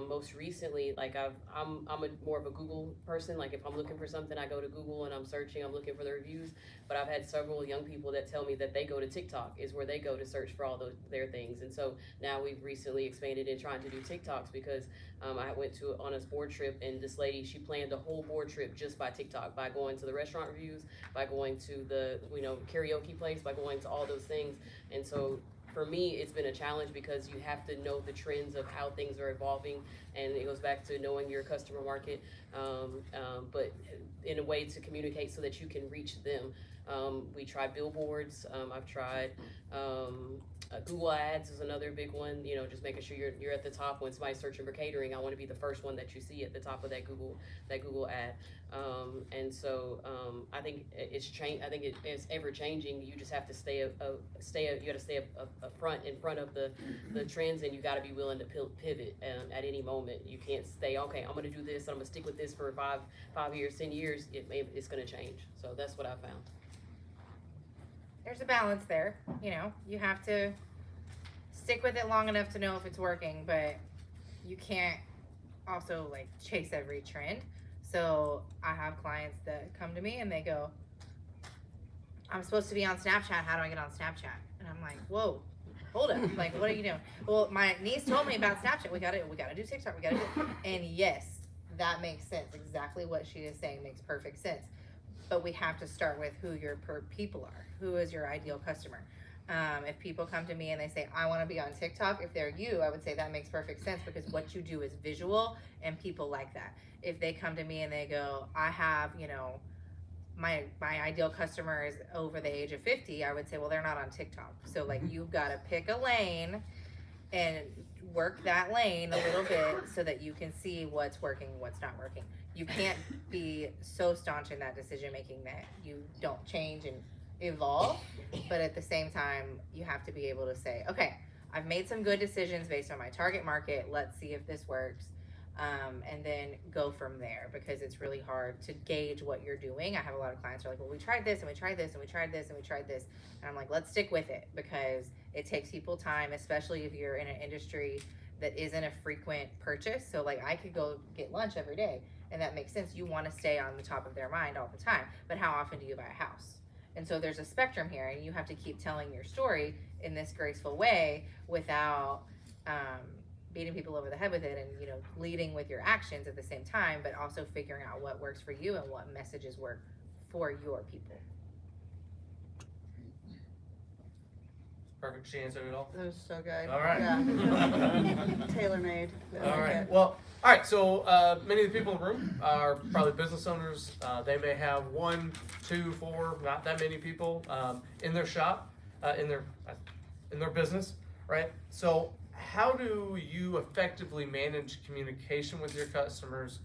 most recently, like I'm more of a Google person. Like if I'm looking for something, I go to Google and I'm searching, I'm looking for the reviews. But I've had several young people that tell me that they go to TikTok is where they go to search for all their things. And so now we've recently expanded in trying to do TikToks, because I went on a board trip, and this lady, she planned the whole board trip just by TikTok, by going to the restaurant reviews, by going to the karaoke place, by going to all those things. And so for me, it's been a challenge because you have to know the trends of how things are evolving, and it goes back to knowing your customer market, but in a way to communicate so that you can reach them. We tried billboards. I've tried Google Ads is another big one. You know, just making sure you're at the top when somebody's searching for catering. I want to be the first one that you see at the top of that Google ad. And so I think it's change. I think it's ever changing. You just have to you got to stay in front of the trends, and you got to be willing to pivot at any moment. You can't stay, okay, I'm going to do this, and I'm going to stick with this for 5 years, 10 years. It's going to change. So that's what I found. There's a balance there. You know, you have to stick with it long enough to know if it's working, but you can't also like chase every trend. So I have clients that come to me and they go, I'm supposed to be on Snapchat. How do I get on Snapchat? And I'm like, whoa, hold up. Like, what are you doing? Well, my niece told me about Snapchat. We gotta do TikTok. We gotta do. And yes, that makes sense. Exactly what she is saying makes perfect sense. But we have to start with who your people are. Who is your ideal customer? If people come to me and they say, I want to be on TikTok, if they're you, I would say that makes perfect sense because what you do is visual and people like that. If they come to me and they go, I have, you know, my ideal customer is over the age of 50, I would say, well, they're not on TikTok. So like you've got to pick a lane and work that lane a little bit so that you can see what's working and what's not working. You can't be so staunch in that decision making that you don't change and evolve, but at the same time you have to be able to say, okay, I've made some good decisions based on my target market, let's see if this works, and then go from there, because it's really hard to gauge what you're doing. I have a lot of clients who are like, well, we tried this and we tried this and we tried this and we tried this, and I'm like, let's stick with it, because it takes people time, especially if you're in an industry that isn't a frequent purchase. So like I could go get lunch every day, and that makes sense. You want to stay on the top of their mind all the time, but how often do you buy a house? And so there's a spectrum here, and you have to keep telling your story in this graceful way without beating people over the head with it, and, you know, leading with your actions at the same time, but also figuring out what works for you and what messages work for your people. Perfect. She answered it all. That was so good. All right. Yeah. Tailor-made. All right. Well, all right. So many of the people in the room are probably business owners. They may have 1, 2, 4, not that many people in their shop, in their business, right? So how do you effectively manage communication with your customers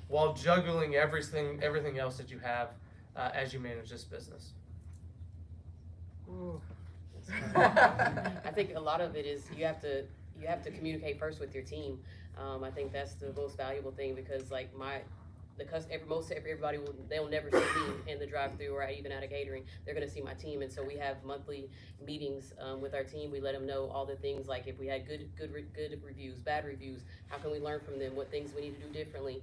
while juggling everything else that you have as you manage this business? Ooh. I think a lot of it is you have to communicate first with your team. I think that's the most valuable thing, because like everybody they'll never see me in the drive-thru or even at a catering. They're going to see my team, and so we have monthly meetings with our team. We let them know all the things, like if we had good reviews, bad reviews, how can we learn from them? What things we need to do differently?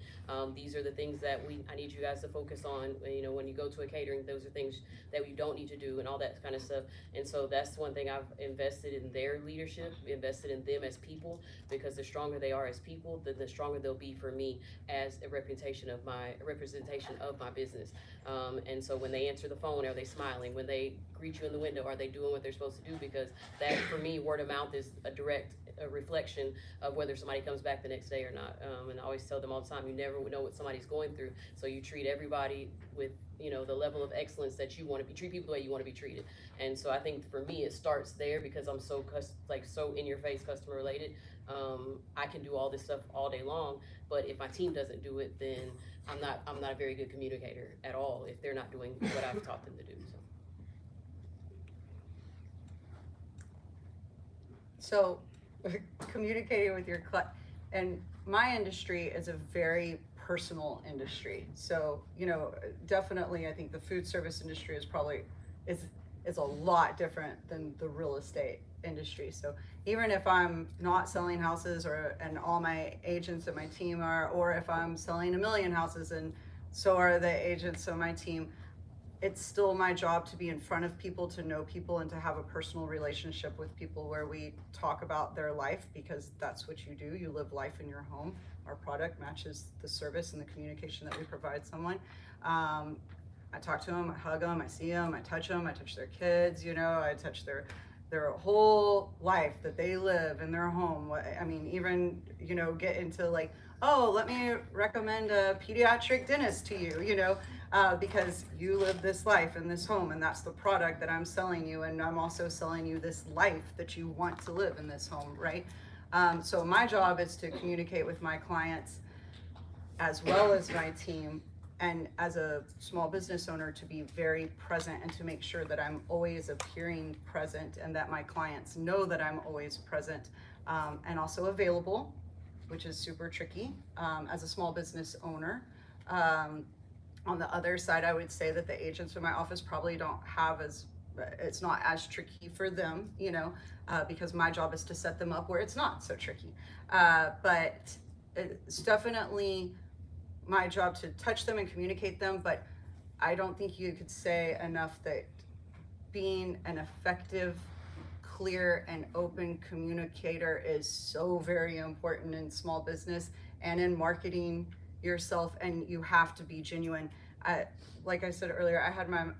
These are the things that I need you guys to focus on. You know, when you go to a catering, those are things that we don't need to do, and all that kind of stuff. And so that's one thing I've invested in their leadership, invested in them as people, because the stronger they are as people, the stronger they'll be for me as a representation of my business. And so when they answer the phone, are they smiling? When they greet you in the window, are they doing what they're supposed to do? Because that, for me, word of mouth is a direct reflection of whether somebody comes back the next day or not. And I always tell them all the time, you never know what somebody's going through, so you treat everybody with, you know, the level of excellence that you want to treat people the way you want to be treated. And so I think for me it starts there, because I'm so in your face customer related. I can do all this stuff all day long, but if my team doesn't do it, then I'm not a very good communicator at all if they're not doing what I've taught them to do. So communicating with your client, and my industry is a very personal industry. So, you know, definitely I think the food service industry is a lot different than the real estate industry. So even if I'm not selling houses, and all my agents and my team are, or if I'm selling 1 million houses and so are the agents on my team, it's still my job to be in front of people, to know people, and to have a personal relationship with people where we talk about their life, because that's what you do. You live life in your home. Our product matches the service and the communication that we provide someone. I talk to them, I hug them, I see them, I touch their kids, you know, I touch their their whole life that they live in their home. I mean, even, get into like, oh, let me recommend a pediatric dentist to you, because you live this life in this home, and that's the product that I'm selling you, and I'm also selling you this life that you want to live in this home, right? So my job is to communicate with my clients as well as my team, and as a small business owner, to be very present and to make sure that I'm always appearing present and that my clients know that I'm always present, and also available, which is super tricky as a small business owner. On the other side, I would say that the agents in my office probably don't have it's not as tricky for them, because my job is to set them up where it's not so tricky. But it's definitely my job to touch them and communicate them, but I don't think you could say enough that being an effective, clear, and open communicator is so very important in small business and in marketing yourself, and you have to be genuine. Like I said earlier,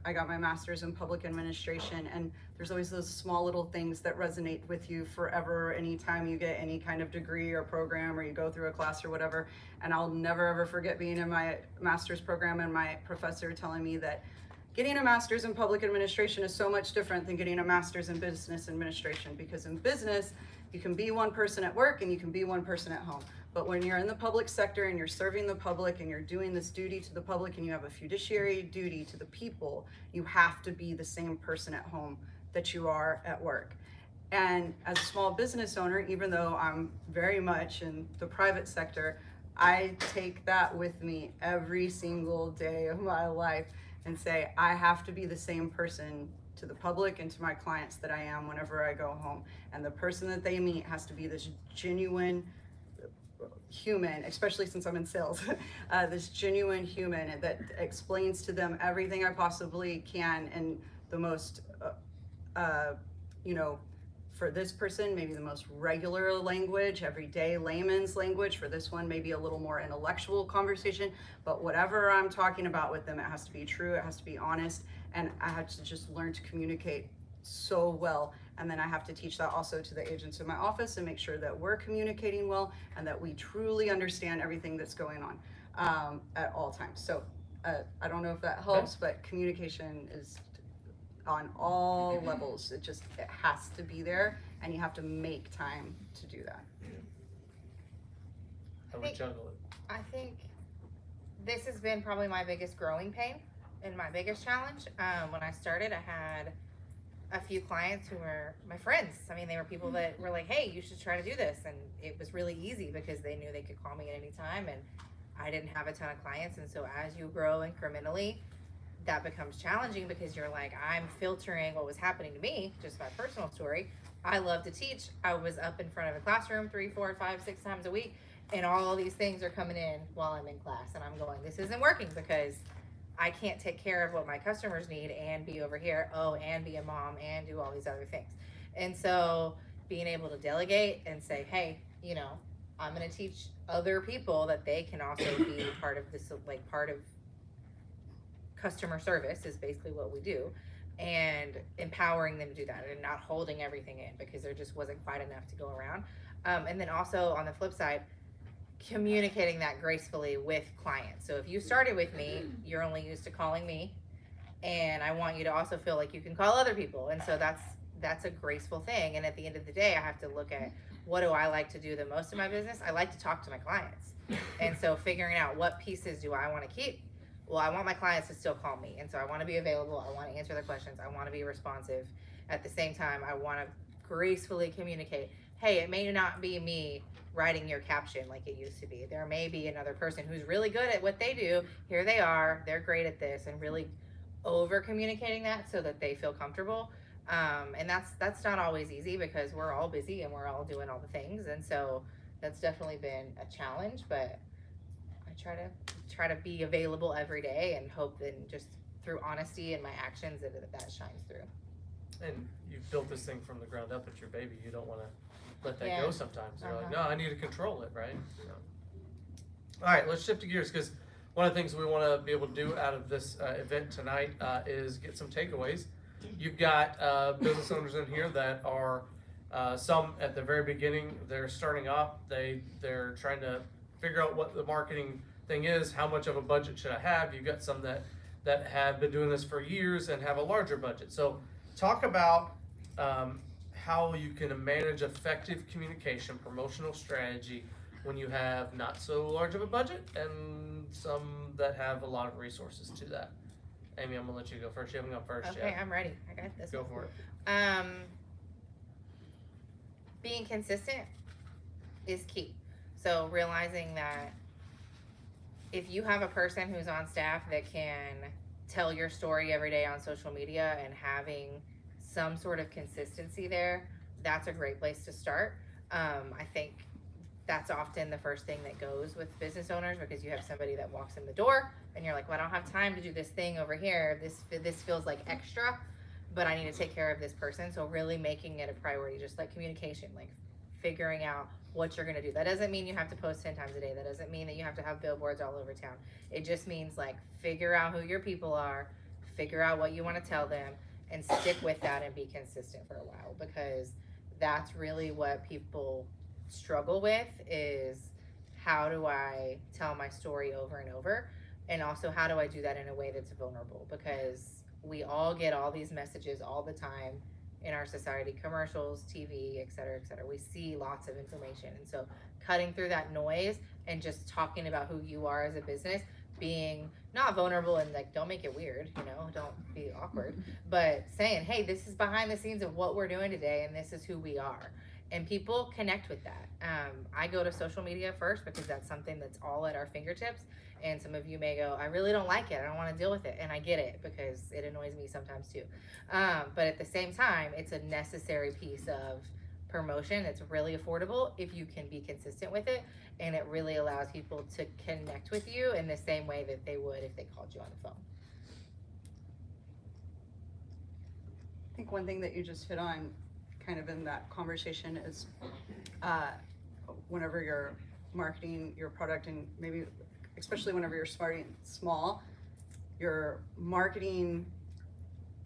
I got my master's in public administration, and there's always those small little things that resonate with you forever anytime you get any kind of degree or program, or you go through a class or whatever. And I'll never ever forget being in my master's program and my professor telling me that getting a master's in public administration is so much different than getting a master's in business administration, because in business, you can be one person at work and you can be one person at home. But when you're in the public sector and you're serving the public and you're doing this duty to the public and you have a fiduciary duty to the people, you have to be the same person at home that you are at work. And as a small business owner, even though I'm very much in the private sector, I take that with me every single day of my life and say, I have to be the same person to the public and to my clients that I am whenever I go home. And the person that they meet has to be this genuine human, especially since I'm in sales, this genuine human that explains to them everything I possibly can in the most, for this person, maybe the most regular language, everyday layman's language. For this one, maybe a little more intellectual conversation. But whatever I'm talking about with them, it has to be true, it has to be honest, and I have to just learn to communicate so well. And then I have to teach that also to the agents in my office and make sure that we're communicating well and that we truly understand everything that's going on at all times. So I don't know if that helps, but communication is on all levels. It has to be there, and you have to make time to do that. How we juggle it. I think this has been probably my biggest growing pain and my biggest challenge. When I started, I had a few clients who were my friends. I mean, they were people that were like, hey, you should try to do this. And it was really easy because they knew they could call me at any time, and I didn't have a ton of clients. And so as you grow incrementally, that becomes challenging because you're like, I'm filtering what was happening to me, just my personal story. I love to teach. I was up in front of a classroom 3, 4, 5, 6 times a week, and all these things are coming in while I'm in class. And I'm going, this isn't working because I can't take care of what my customers need and be over here, and be a mom and do all these other things. And so being able to delegate and say, hey, I'm going to teach other people that they can also be part of this, like part of customer service is basically what we do, and empowering them to do that and not holding everything in because there just wasn't quite enough to go around. And then also on the flip side, communicating that gracefully with clients. So if you started with me, you're only used to calling me, and I want you to also feel like you can call other people. And so that's a graceful thing. And at the end of the day, I have to look at, what do I like to do the most in my business? I like to talk to my clients. And so figuring out what pieces do I want to keep? Well, I want my clients to still call me. And so I want to be available. I want to answer their questions. I want to be responsive. At the same time, I want to gracefully communicate, hey, it may not be me writing your caption like it used to be. There may be another person who's really good at what they do. Here they are. They're great at this, and really over communicating that so that they feel comfortable. And that's not always easy because we're all busy and we're all doing all the things. And so that's definitely been a challenge, but I try to be available every day and hope that just through honesty and my actions that shines through. And you've built this thing from the ground up. It's your baby. You don't want to let that Yeah. go sometimes. You're like, no, I need to control it, right? So. All right, let's shift gears because one of the things we want to be able to do out of this event tonight is get some takeaways. You've got business owners in here that are some at the very beginning. They're starting up. They're trying to figure out what the marketing thing is. How much of a budget should I have? You've got some that have been doing this for years and have a larger budget. So talk about how you can manage effective communication, promotional strategy when you have not so large of a budget and some that have a lot of resources to that. Amy, I'm gonna let you go first. You haven't gone first Okay, yet. I'm ready. I got this. Go for it. Being consistent is key. So realizing that if you have a person who's on staff that can tell your story every day on social media and having some sort of consistency there, that's a great place to start. I think that's often the first thing that goes with business owners, because you have somebody that walks in the door and you're like, well, I don't have time to do this thing over here. This feels like extra, but I need to take care of this person. So really making it a priority, just like communication, like figuring out what you're gonna do. That doesn't mean you have to post 10 times a day. That doesn't mean that you have to have billboards all over town. It just means like figure out who your people are, figure out what you want to tell them, and stick with that and be consistent for a while, because that's really what people struggle with, is how do I tell my story over and over, and also how do I do that in a way that's vulnerable, because we all get all these messages all the time in our society, commercials, TV, et cetera, et cetera. We see lots of information, and so cutting through that noise and just talking about who you are as a business, being not vulnerable and like don't make it weird, you know, don't be awkward, but saying, hey, this is behind the scenes of what we're doing today and this is who we are. And people connect with that. I go to social media first because that's something that's all at our fingertips. And some of you may go, I really don't like it. I don't want to deal with it. And I get it, because it annoys me sometimes too. But at the same time, it's a necessary piece of promotion. It's really affordable if you can be consistent with it. And it really allows people to connect with you in the same way that they would if they called you on the phone. I think one thing that you just hit on kind of in that conversation is whenever you're marketing your product, and maybe especially whenever you're starting small, your marketing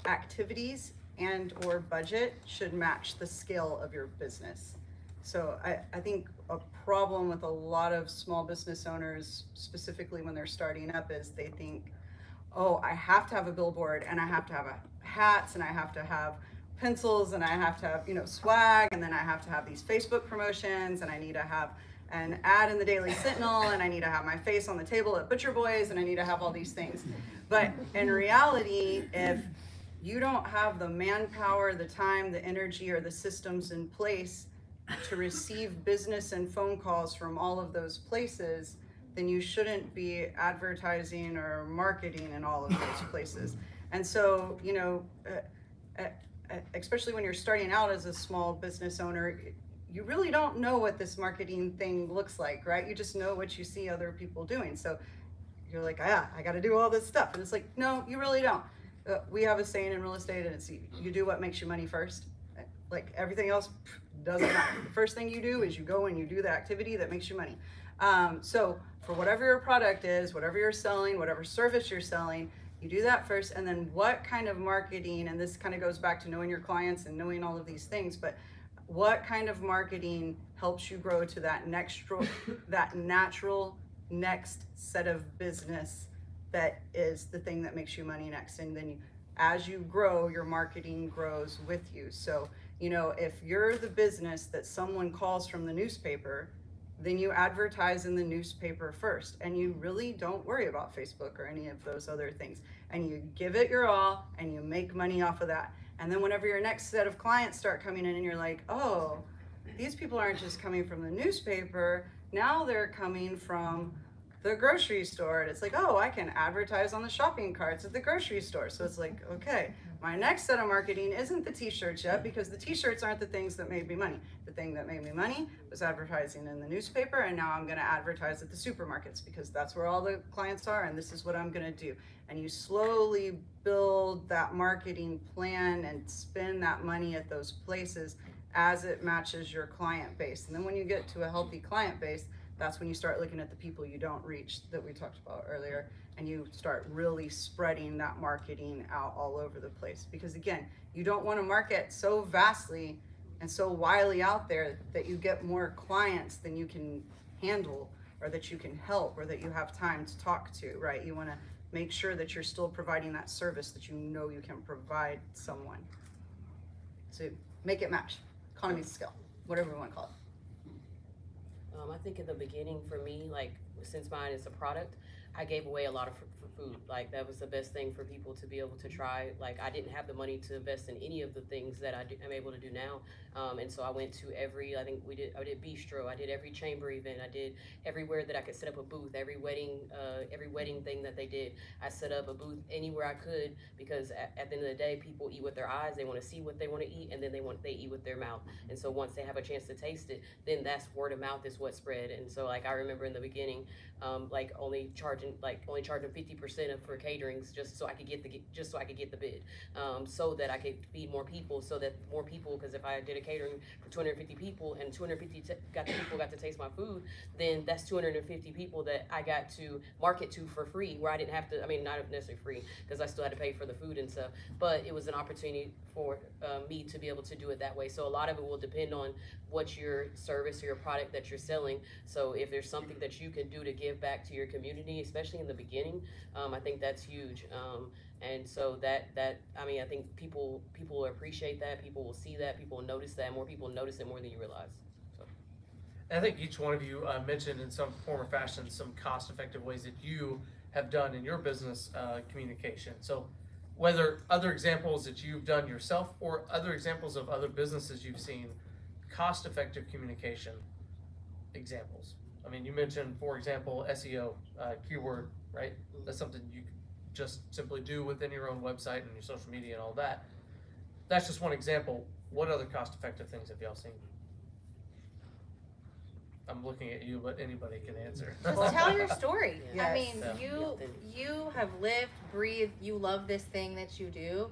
activities and or budget should match the scale of your business. So I think a problem with a lot of small business owners, specifically when they're starting up, is they think, oh, I have to have a billboard, and I have to have hats, and I have to have pencils, and I have to have, you know, swag, and then I have to have these Facebook promotions, and I need to have an ad in the Daily Sentinel, and I need to have my face on the table at Butcher Boys, and I need to have all these things. But in reality, if you don't have the manpower, the time, the energy, or the systems in place to receive business and phone calls from all of those places, then you shouldn't be advertising or marketing in all of those places. And so, you know, especially when you're starting out as a small business owner, you really don't know what this marketing thing looks like, right? You just know what you see other people doing. So you're like, I got to do all this stuff. And it's like, no, you really don't. We have a saying in real estate, and it's you do what makes you money first. Like everything else doesn't matter. The first thing you do is you go and you do the activity that makes you money. So for whatever your product is, whatever you're selling, whatever service you're selling, you do that first. And then what kind of marketing, and this kind of goes back to knowing your clients and knowing all of these things, but what kind of marketing helps you grow to that natural next set of business that is the thing that makes you money next. And then as you grow, your marketing grows with you. So, you know, if you're the business that someone calls from the newspaper, then you advertise in the newspaper first, and you really don't worry about Facebook or any of those other things. And you give it your all, and you make money off of that. And then whenever your next set of clients start coming in and you're like, oh, these people aren't just coming from the newspaper, now they're coming from the grocery store. And it's like, oh, I can advertise on the shopping carts at the grocery store. So it's like, okay, my next set of marketing isn't the t-shirts yet, because the t-shirts aren't the things that made me money. The thing that made me money was advertising in the newspaper, and now I'm going to advertise at the supermarkets because that's where all the clients are, and this is what I'm going to do. And you slowly build that marketing plan and spend that money at those places as it matches your client base. And then when you get to a healthy client base, that's when you start looking at the people you don't reach that we talked about earlier. and you start really spreading that marketing out all over the place. Because again, you don't want to market so vastly and so widely out there that you get more clients than you can handle, or that you can help, or that you have time to talk to, right? You want to make sure that you're still providing that service that you know you can provide someone. So make it match. Economies of scale, whatever you want to call it. I think in the beginning for me, like since mine is a product, I gave away a lot of food. Like that was the best thing for people to be able to try. Like I didn't have the money to invest in any of the things that I'm able to do now. And so I went to I did bistro, I did every chamber event, I did everywhere that I could set up a booth, every wedding thing that they did. I set up a booth anywhere I could, because at the end of the day, people eat with their eyes. They want to see what they want to eat, and then they eat with their mouth. And so once they have a chance to taste it, then that's word of mouth is what spread. And so like I remember in the beginning, like only charging 50% for caterings just so I could get the bid, so that I could feed more people, so that more people, because if I did a catering for 250 people and 250 people got to taste my food, then that's 250 people that I got to market to for free, where I didn't have to, I mean, not necessarily free, because I still had to pay for the food and stuff, but it was an opportunity for me to be able to do it that way. So a lot of it will depend on what your service or your product that you're selling. So if there's something that you can do to give back to your community, especially in the beginning, I think that's huge. And so that I mean, I think people will appreciate that, people will see that, people will notice that, more people notice it more than you realize. So I think each one of you mentioned in some form or fashion some cost-effective ways that you have done in your business communication. So whether other examples that you've done yourself or other examples of other businesses you've seen, cost-effective communication examples. I mean, you mentioned, for example, SEO, keyword, right? That's something you just simply do within your own website and your social media and all that. That's just one example. What other cost-effective things have y'all seen? I'm looking at you, but anybody can answer. Just tell your story. Yes. I mean, Yeah. you have lived, breathed, you love this thing that you do,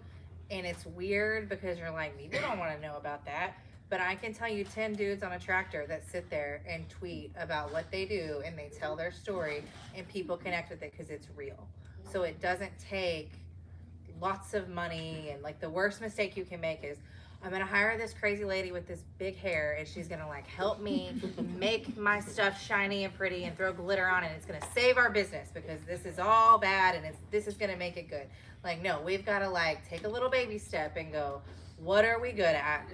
and it's weird because you're like, people don't want to know about that. But I can tell you 10 dudes on a tractor that sit there and tweet about what they do, and they tell their story, and people connect with it because it's real. So it doesn't take lots of money, and like the worst mistake you can make is, I'm gonna hire this crazy lady with this big hair, and she's gonna like help me make my stuff shiny and pretty and throw glitter on it, and it's gonna save our business because this is all bad and this is gonna make it good. Like, no, we've gotta like take a little baby step and go, what are we good at?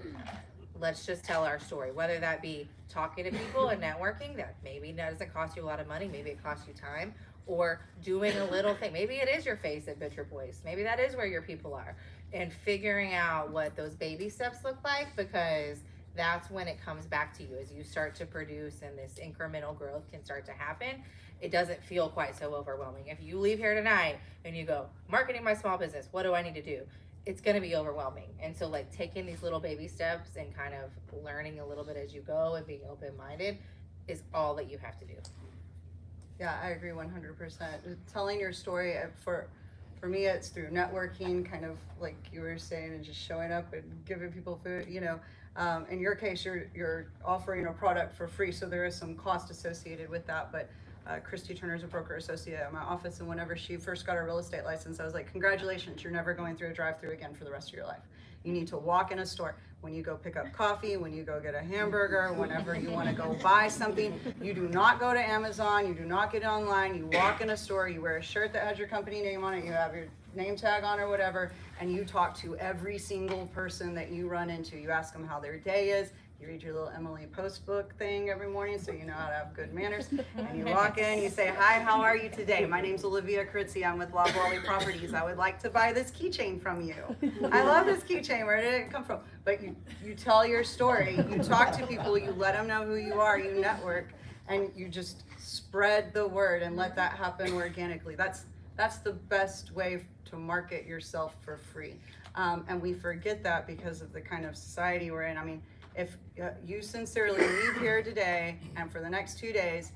Let's just tell our story, whether that be talking to people and networking that maybe doesn't cost you a lot of money, maybe it costs you time, or doing a little thing. Maybe it is your face at Butcher Boys. Maybe that is where your people are. And figuring out what those baby steps look like, because that's when it comes back to you as you start to produce and this incremental growth can start to happen. It doesn't feel quite so overwhelming. If you leave here tonight and you go, marketing my small business, what do I need to do? It's going to be overwhelming. And so like taking these little baby steps and kind of learning a little bit as you go and being open-minded is all that you have to do. Yeah, I agree 100%. Telling your story, for me, it's through networking, kind of like you were saying, and just showing up and giving people food, you know. In your case, you're offering a product for free, so there is some cost associated with that. But Christy Turner's a broker associate at my office, and whenever she first got her real estate license, I was like, congratulations, you're never going through a drive-through again for the rest of your life. You need to walk in a store. When you go pick up coffee, when you go get a hamburger, whenever you want to go buy something, you do not go to Amazon, you do not get online, you walk in a store, you wear a shirt that has your company name on it, you have your name tag on or whatever, and you talk to every single person that you run into. You ask them how their day is. You read your little Emily Post book thing every morning so you know how to have good manners. And you walk in, you say, hi, how are you today? My name's Olivia Kritzy. I'm with Loblolly Properties. I would like to buy this keychain from you. I love this keychain. Where did it come from? But you tell your story. You talk to people. You let them know who you are. You network. And you just spread the word and let that happen organically. That's the best way to market yourself for free. And we forget that because of the kind of society we're in. I mean, if you sincerely leave here today and for the next 2 days,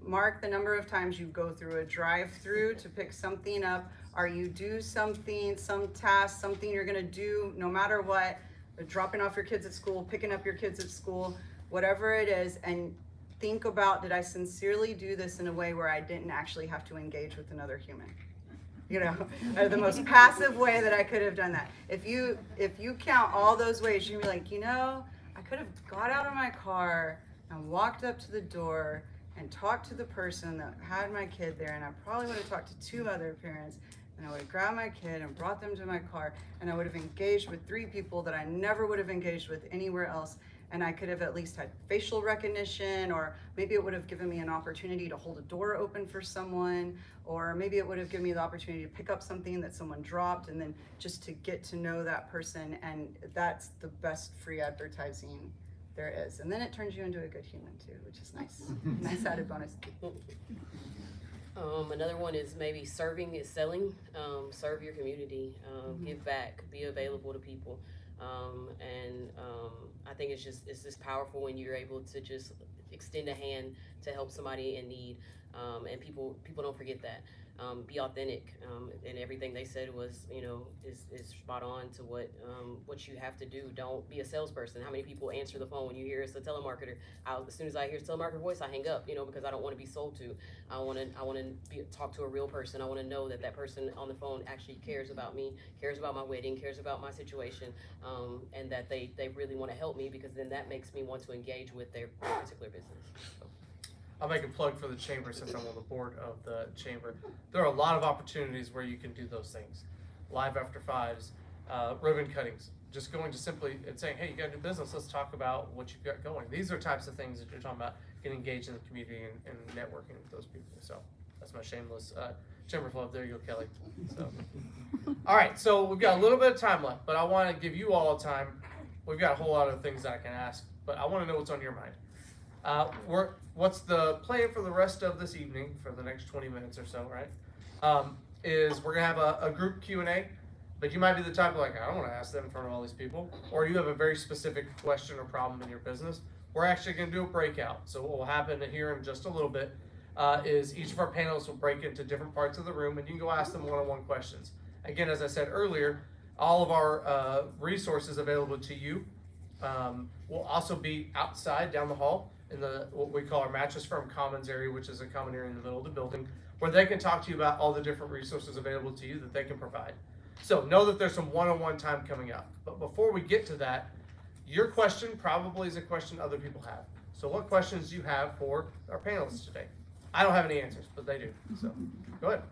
mark the number of times you go through a drive-through to pick something up, or you do something, some task, something you're gonna do no matter what, dropping off your kids at school, picking up your kids at school, whatever it is, and think about, did I sincerely do this in a way where I didn't actually have to engage with another human? You know, or the most passive way that I could have done that. If you count all those ways, you'd be like, you know, I could have got out of my car and walked up to the door and talked to the person that had my kid there, and I probably would have talked to 2 other parents, and I would have grabbed my kid and brought them to my car, and I would have engaged with 3 people that I never would have engaged with anywhere else. And I could have at least had facial recognition, or maybe it would have given me an opportunity to hold a door open for someone, or maybe it would have given me the opportunity to pick up something that someone dropped, and then just to get to know that person. And that's the best free advertising there is. And then it turns you into a good human too, which is nice. Nice added bonus. Another one is maybe serving is selling. Serve your community, give back, be available to people. I think it's just powerful when you're able to just extend a hand to help somebody in need, and people don't forget that. Be authentic, and everything they said was, you know, is spot on to what you have to do. Don't be a salesperson. How many people answer the phone when you hear it's a telemarketer? As soon as I hear telemarketer voice, I hang up, you know, because I don't want to be sold to. I want to talk to a real person. I want to know that person on the phone actually cares about me, cares about my wedding, cares about my situation, and that they really want to help me, because then that makes me want to engage with their particular business. So. I'll make a plug for the chamber since I'm on the board of the chamber. There are a lot of opportunities where you can do those things. Live after fives, ribbon cuttings, just going to simply and saying, hey, you got a new business, let's talk about what you've got going. These are types of things that you're talking about, getting engaged in the community and networking with those people. So that's my shameless chamber club. There you go, Kelly. So, all right, so we've got a little bit of time left, but I want to give you all time. We've got a whole lot of things that I can ask, but I want to know what's on your mind. What's the plan for the rest of this evening, for the next 20 minutes or so, right? Is we're gonna have a group Q&A, but you might be the type of like, I don't want to ask them in front of all these people, or you have a very specific question or problem in your business. We're actually gonna do a breakout. So what will happen here in just a little bit is each of our panelists will break into different parts of the room, and you can go ask them one-on-one questions. Again, as I said earlier, all of our resources available to you will also be outside down the hall in what we call our Mattress Firm Commons area, which is a common area in the middle of the building, where they can talk to you about all the different resources available to you that they can provide. So know that there's some one-on-one time coming up. But before we get to that, your question probably is a question other people have. So what questions do you have for our panelists today? I don't have any answers, but they do. So go ahead.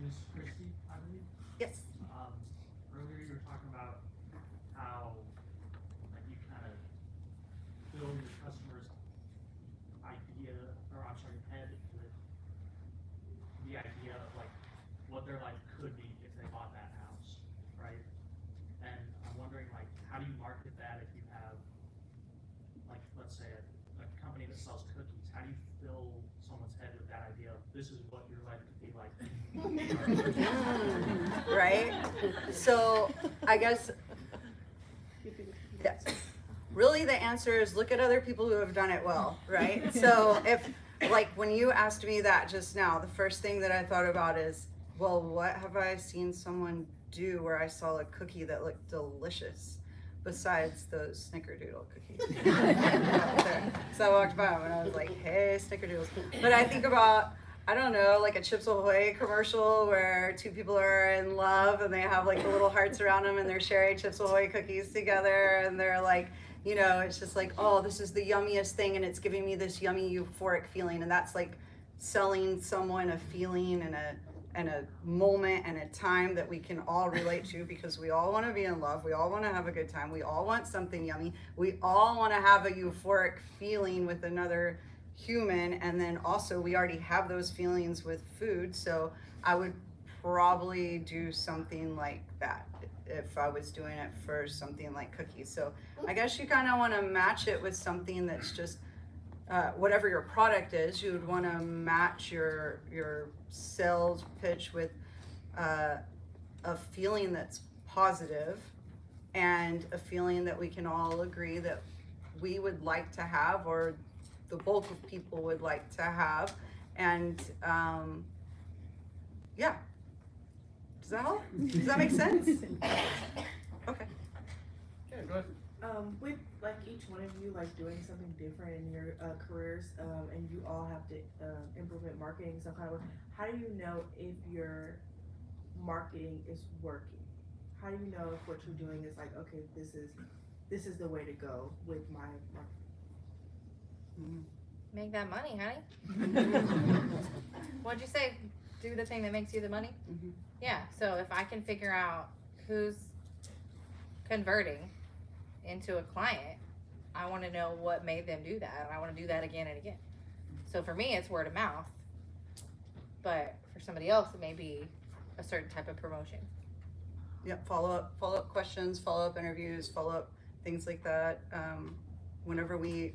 Ms. Christie, I believe. Yes. Earlier you were talking about how you kind of build your customer's idea, or I'm sorry, head with the idea of like what their life could be if they bought that house, right? And I'm wondering, like, how do you market that if you have, like, let's say a company that sells cookies? How do you fill someone's head with that idea of this is what your life could be like? Right? So I guess, yes. Really the answer is look at other people who have done it well, right? So if, like when you asked me that just now, the first thing that I thought about is, well, what have I seen someone do where I saw a cookie that looked delicious besides those snickerdoodle cookies? So I walked by them and I was like, hey, snickerdoodles. But I think about, I don't know, like a Chips Ahoy commercial where 2 people are in love and they have like the little hearts around them and they're sharing Chips Ahoy cookies together, and they're like, you know, it's just like, oh, this is the yummiest thing and it's giving me this yummy euphoric feeling. And that's like selling someone a feeling and a moment and a time that we can all relate to, because we all want to be in love. We all want to have a good time. We all want something yummy. We all want to have a euphoric feeling with another human. And then also we already have those feelings with food. So I would probably do something like that if I was doing it for something like cookies. So I guess you kind of want to match it with something that's just whatever your product is. You would want to match your sales pitch with a feeling that's positive and a feeling that we can all agree that we would like to have, or the bulk of people would like to have. And yeah. Does that help? Does that make sense? Okay. Yeah, go ahead. With like each one of you like doing something different in your careers, and you all have to implement marketing some kind of way. How do you know if your marketing is working? How do you know if what you're doing is like, okay, this is the way to go with my marketing? Make that money, honey. What'd you say? Do the thing that makes you the money? Mhm. Yeah, so if I can figure out who's converting into a client, I want to know what made them do that. I want to do that again and again. So for me, it's word of mouth. But for somebody else, it may be a certain type of promotion. Yep, follow up questions, follow up interviews, follow up things like that. Whenever we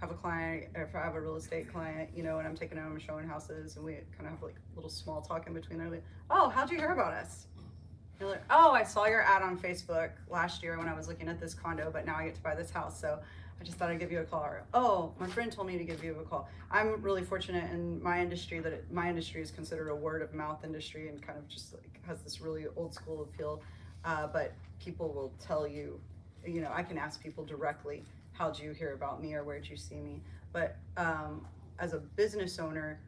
have a client, or if I have a real estate client, you know, and I'm taking them and showing houses, and we kind of have like a little small talk in between there, like, oh, how'd you hear about us? You're like, oh, I saw your ad on Facebook last year when I was looking at this condo, but now I get to buy this house, so I just thought I'd give you a call. Or, oh, my friend told me to give you a call. I'm really fortunate in my industry that my industry is considered a word of mouth industry and kind of just like has this really old school appeal. But people will tell you, you know, I can ask people directly, how'd you hear about me or where'd you see me? But as a business owner,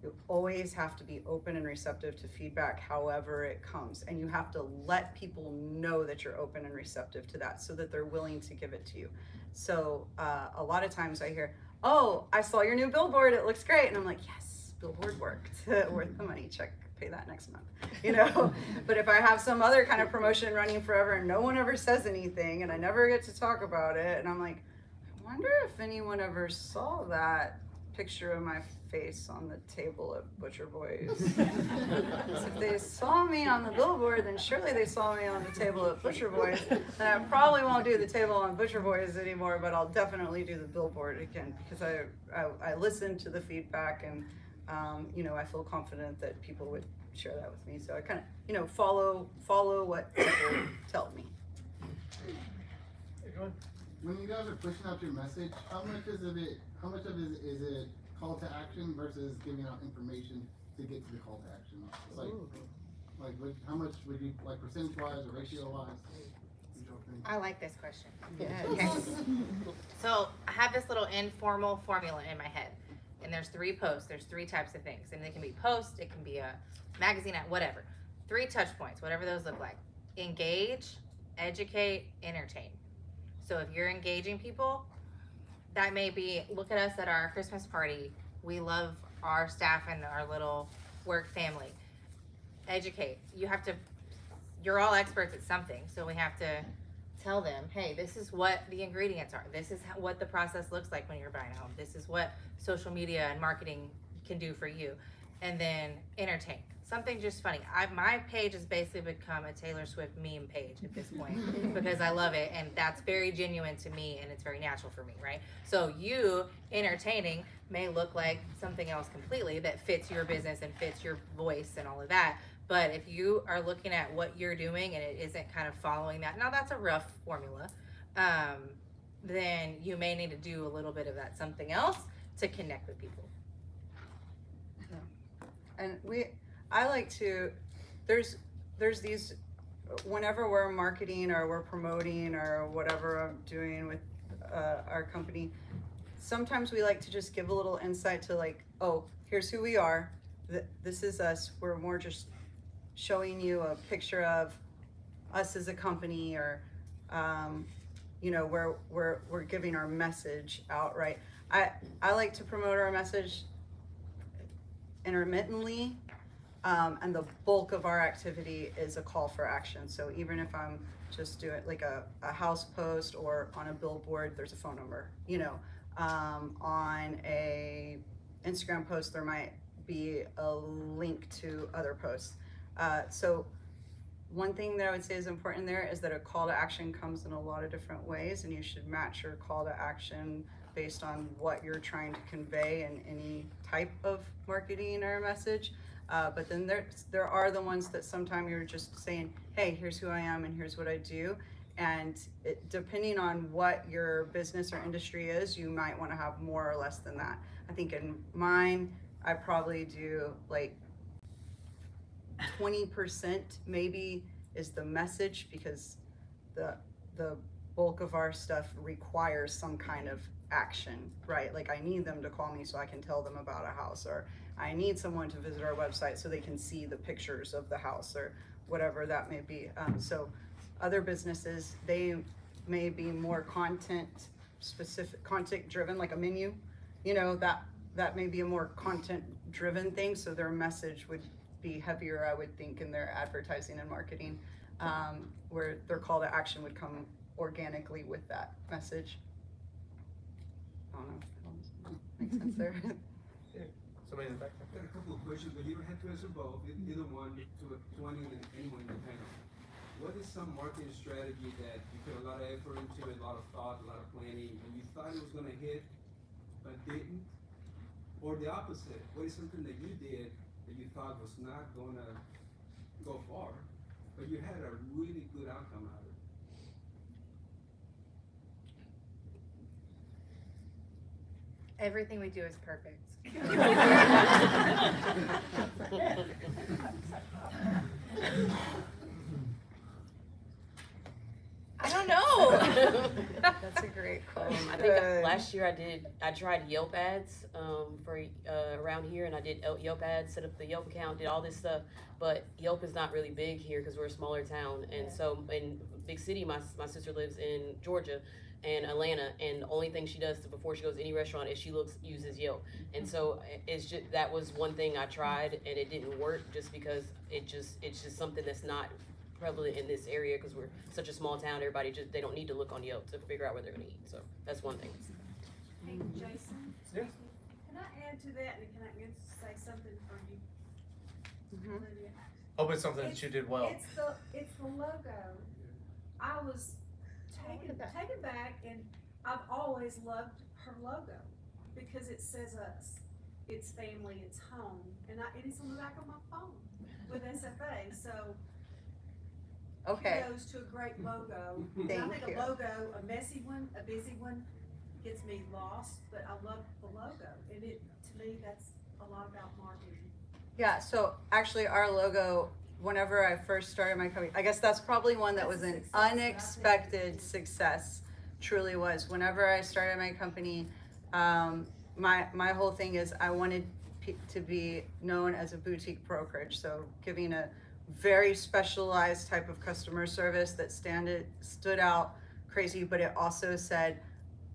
you always have to be open and receptive to feedback however it comes. And you have to let people know that you're open and receptive to that so that they're willing to give it to you. So a lot of times I hear, oh, I saw your new billboard, it looks great. And I'm like, yes, billboard worked, worth the money, check, pay that next month, you know? But if I have some other kind of promotion running forever and no one ever says anything and I never get to talk about it, and I'm like, I wonder if anyone ever saw that picture of my face on the table at Butcher Boys. If they saw me on the billboard, then surely they saw me on the table at Butcher Boys. And I probably won't do the table on Butcher Boys anymore, but I'll definitely do the billboard again because I listen to the feedback, and you know, I feel confident that people would share that with me. So I kind of, you know, follow what people tell me. When you guys are pushing out your message, how much of it is it call to action versus giving out information to get to the call to action? How much would you, like, percentage wise or ratio wise? I like this question. Yeah. Okay. So I have this little informal formula in my head, and there's 3 posts. There's 3 types of things, and it can be post, it can be a magazine, whatever. 3 touch points, whatever those look like. Engage, educate, entertain. So if you're engaging people, that may be, look at us at our Christmas party. We love our staff and our little work family. Educate. You're all experts at something, so we have to tell them, hey, this is what the ingredients are. This is what the process looks like when you're buying a home. This is what social media and marketing can do for you. And then entertain. Something just funny. My page has basically become a Taylor Swift meme page at this point because I love it, and that's very genuine to me, and it's very natural for me, right? So you entertaining may look like something else completely that fits your business and fits your voice and all of that. But if you are looking at what you're doing and it isn't kind of following that, now that's a rough formula, then you may need to do a little bit of that something else to connect with people. And I like to, there's these, whenever we're marketing or we're promoting or whatever I'm doing with our company, sometimes we like to just give a little insight to like, oh, here's who we are. This is us. We're more just showing you a picture of us as a company, or, you know, where we're giving our message out, right? I like to promote our message intermittently. And the bulk of our activity is a call for action. So even if I'm just doing like a house post or on a billboard, there's a phone number, you know, on a Instagram post, there might be a link to other posts. So one thing that I would say is important there is that a call to action comes in a lot of different ways, and you should match your call to action based on what you're trying to convey in any type of marketing or message. But then there are the ones that sometimes you're just saying, hey, here's who I am and here's what I do. And depending on what your business or industry is, you might want to have more or less than that. I think in mine, I probably do like 20% maybe is the message, because the bulk of our stuff requires some kind of action, right? Like I need them to call me so I can tell them about a house, or I need someone to visit our website so they can see the pictures of the house, or whatever that may be. So other businesses, they may be more content specific, content driven, like a menu, you know, that may be a more content driven thing. So their message would be heavier, I would think, in their advertising and marketing, where their call to action would come organically with that message. I don't know if that makes sense there. Somebody in the back. Got a couple of questions, but you don't have to answer both. Either one to anyone in the panel. What is some marketing strategy that you put a lot of effort into, a lot of thought, a lot of planning, and you thought it was going to hit, but didn't? Or the opposite? What is something that you did that you thought was not going to go far, but you had a really good outcome out of it? Everything we do is perfect. I don't know. That's a great question. I think last year I tried Yelp ads for around here, and I did Yelp ads, set up the Yelp account, did all this stuff. But Yelp is not really big here because we're a smaller town, and so in big city, my sister lives in Georgia and Atlanta, and the only thing she does before she goes to any restaurant is she uses Yelp. And so it's just, that was one thing I tried and it didn't work, just because it's just something that's not prevalent in this area because we're such a small town. Everybody they don't need to look on Yelp to figure out where they're gonna eat. So that's one thing. Hey, Jason, Yeah. can I add to that, and can I say something for you, Mhm. Olivia? Hope it's something that you did well. It's the logo. I was taken back, and I've always loved her logo because it says us. It's family, it's home, and it's on the back of my phone with SFA, so Okay. kudos to a great logo. Thank And I think you. a logo, a messy one, a busy one, gets me lost, but I love the logo, and to me, that's a lot about marketing. Yeah, so actually our logo, whenever I first started my company, I guess that's probably one that was an unexpected success, truly was. Whenever I started my company, my whole thing is I wanted to be known as a boutique brokerage, so giving a very specialized type of customer service that stood out crazy, but it also said,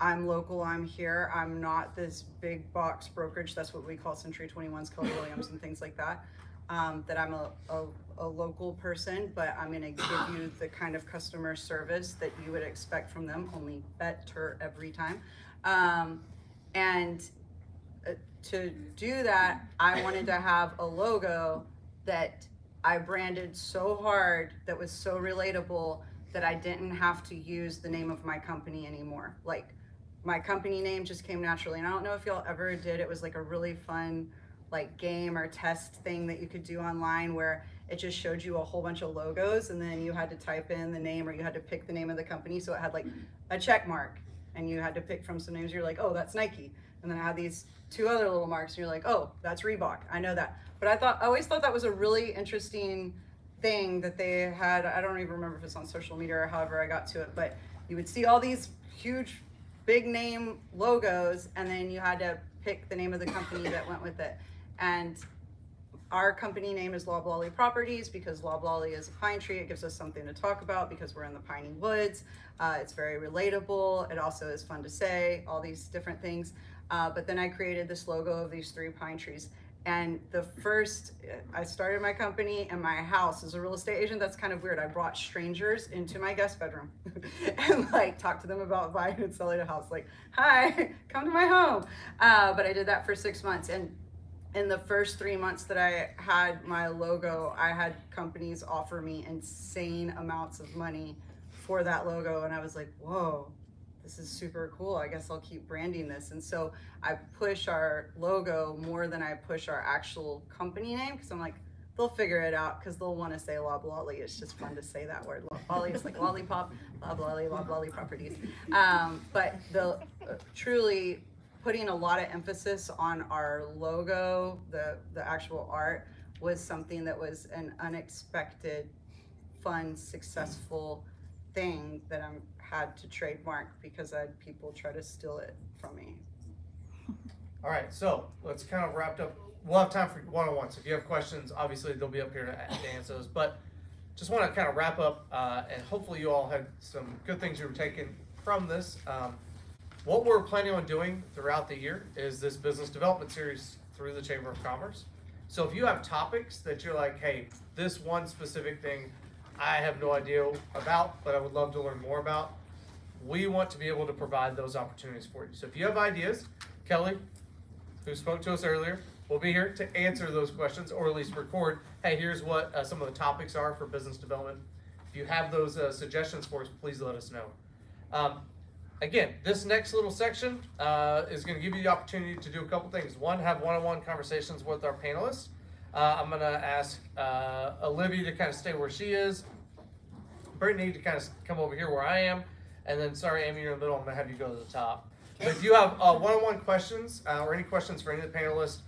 I'm local, I'm here, I'm not this big box brokerage. That's what we call Century 21's, Keller Williams and things like that. That I'm a local person, but I'm gonna give you the kind of customer service that you would expect from them, only better every time. And to do that, I wanted to have a logo that I branded so hard, that was so relatable, that I didn't have to use the name of my company anymore. Like, my company name just came naturally. And I don't know if y'all ever did, it was like a really fun like game or test thing that you could do online where it just showed you a whole bunch of logos and then you had to type in the name or you had to pick the name of the company. So it had like a check mark and you had to pick from some names. You're like, oh, that's Nike. And then I had these two other little marks and you're like, oh, that's Reebok. I know that. But I always thought that was a really interesting thing that they had. I don't even remember if it's on social media or however I got to it, but you would see all these huge big name logos and then you had to pick the name of the company that went with it. And our company name is Loblolly Properties because Loblolly is a pine tree. It gives us something to talk about because we're in the piney woods. It's very relatable. It also is fun to say, all these different things. But then I created this logo of these 3 pine trees. And I started my company in my house as a real estate agent. That's kind of weird. I brought strangers into my guest bedroom and like talked to them about buying and selling a house. Like, hi, come to my home. But I did that for 6 months. And in the first 3 months that I had my logo, I had companies offer me insane amounts of money for that logo. And I was like, whoa, this is super cool. I guess I'll keep branding this. And so I push our logo more than I push our actual company name because I'm like, they'll figure it out because they'll want to say Loblolly. It's just fun to say that word. Loblolly is like lollipop, Loblolly Properties. But truly putting a lot of emphasis on our logo, the actual art, was something that was an unexpected, fun, successful thing that I'm had to trademark because I had people try to steal it from me. All right, so let's kind of wrap up. We'll have time for one-on-ones. If you have questions, obviously they'll be up here to answer those. But just want to kind of wrap up, and hopefully you all had some good things you were taking from this. What we're planning on doing throughout the year is this business development series through the Chamber of Commerce. So if you have topics that you're like, hey, this one specific thing I have no idea about, but I would love to learn more about, we want to be able to provide those opportunities for you. So if you have ideas, Kelly, who spoke to us earlier, will be here to answer those questions, or at least record, hey, here's what some of the topics are for business development. If you have those suggestions for us, please let us know. Again, this next little section is going to give you the opportunity to do a couple things. One, have one-on-one conversations with our panelists. I'm going to ask Olivia to kind of stay where she is, Brittany to kind of come over here where I am, and then, sorry, Amy, you're in the middle. I'm going to have you go to the top. But if you have one-on-one questions or any questions for any of the panelists,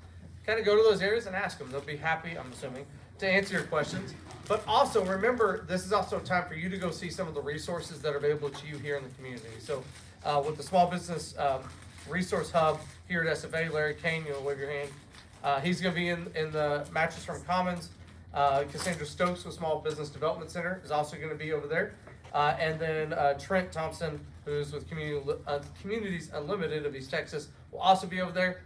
kind of go to those areas and ask them. They'll be happy, I'm assuming, to answer your questions. But also, remember, this is also a time for you to go see some of the resources that are available to you here in the community. So with the Small Business Resource Hub here at SFA, Larry Kane, you'll wave your hand. He's going to be in the Mattress Firm Commons. Cassandra Stokes with Small Business Development Center is also going to be over there. And then Trent Thompson, who's with Communities Unlimited of East Texas, will also be over there.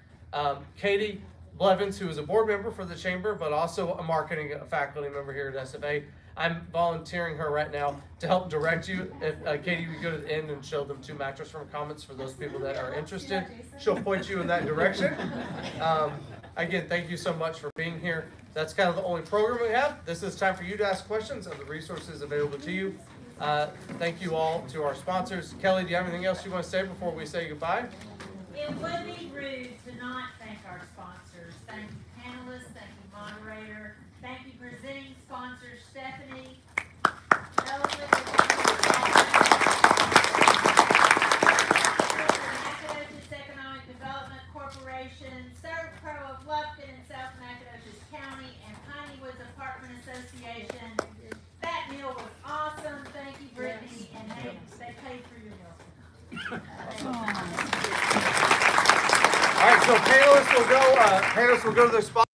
Katie Blevins, who is a board member for the chamber, but also a marketing faculty member here at SFA. I'm volunteering her right now to help direct you. If Katie would go to the end and show them 2 Mattress Firm comments for those people that are interested, she'll point you in that direction. Again, thank you so much for being here. That's kind of the only program we have. This is time for you to ask questions of the resources available to you. Thank you all to our sponsors. Kelly, do you have anything else you want to say before we say goodbye? It would be rude to not thank our sponsors. Thank you, panelists. Thank you, moderator. Thank you, presenting sponsors, Stephanie. Nacogdoches Economic Development Corporation, ServPro of Lufkin and South Nacogdoches County, and Piney Woods Apartment Association. That meal was awesome. Thank you, Brittany. And hey, they paid for your meal. All right, so panelists will go to their spot.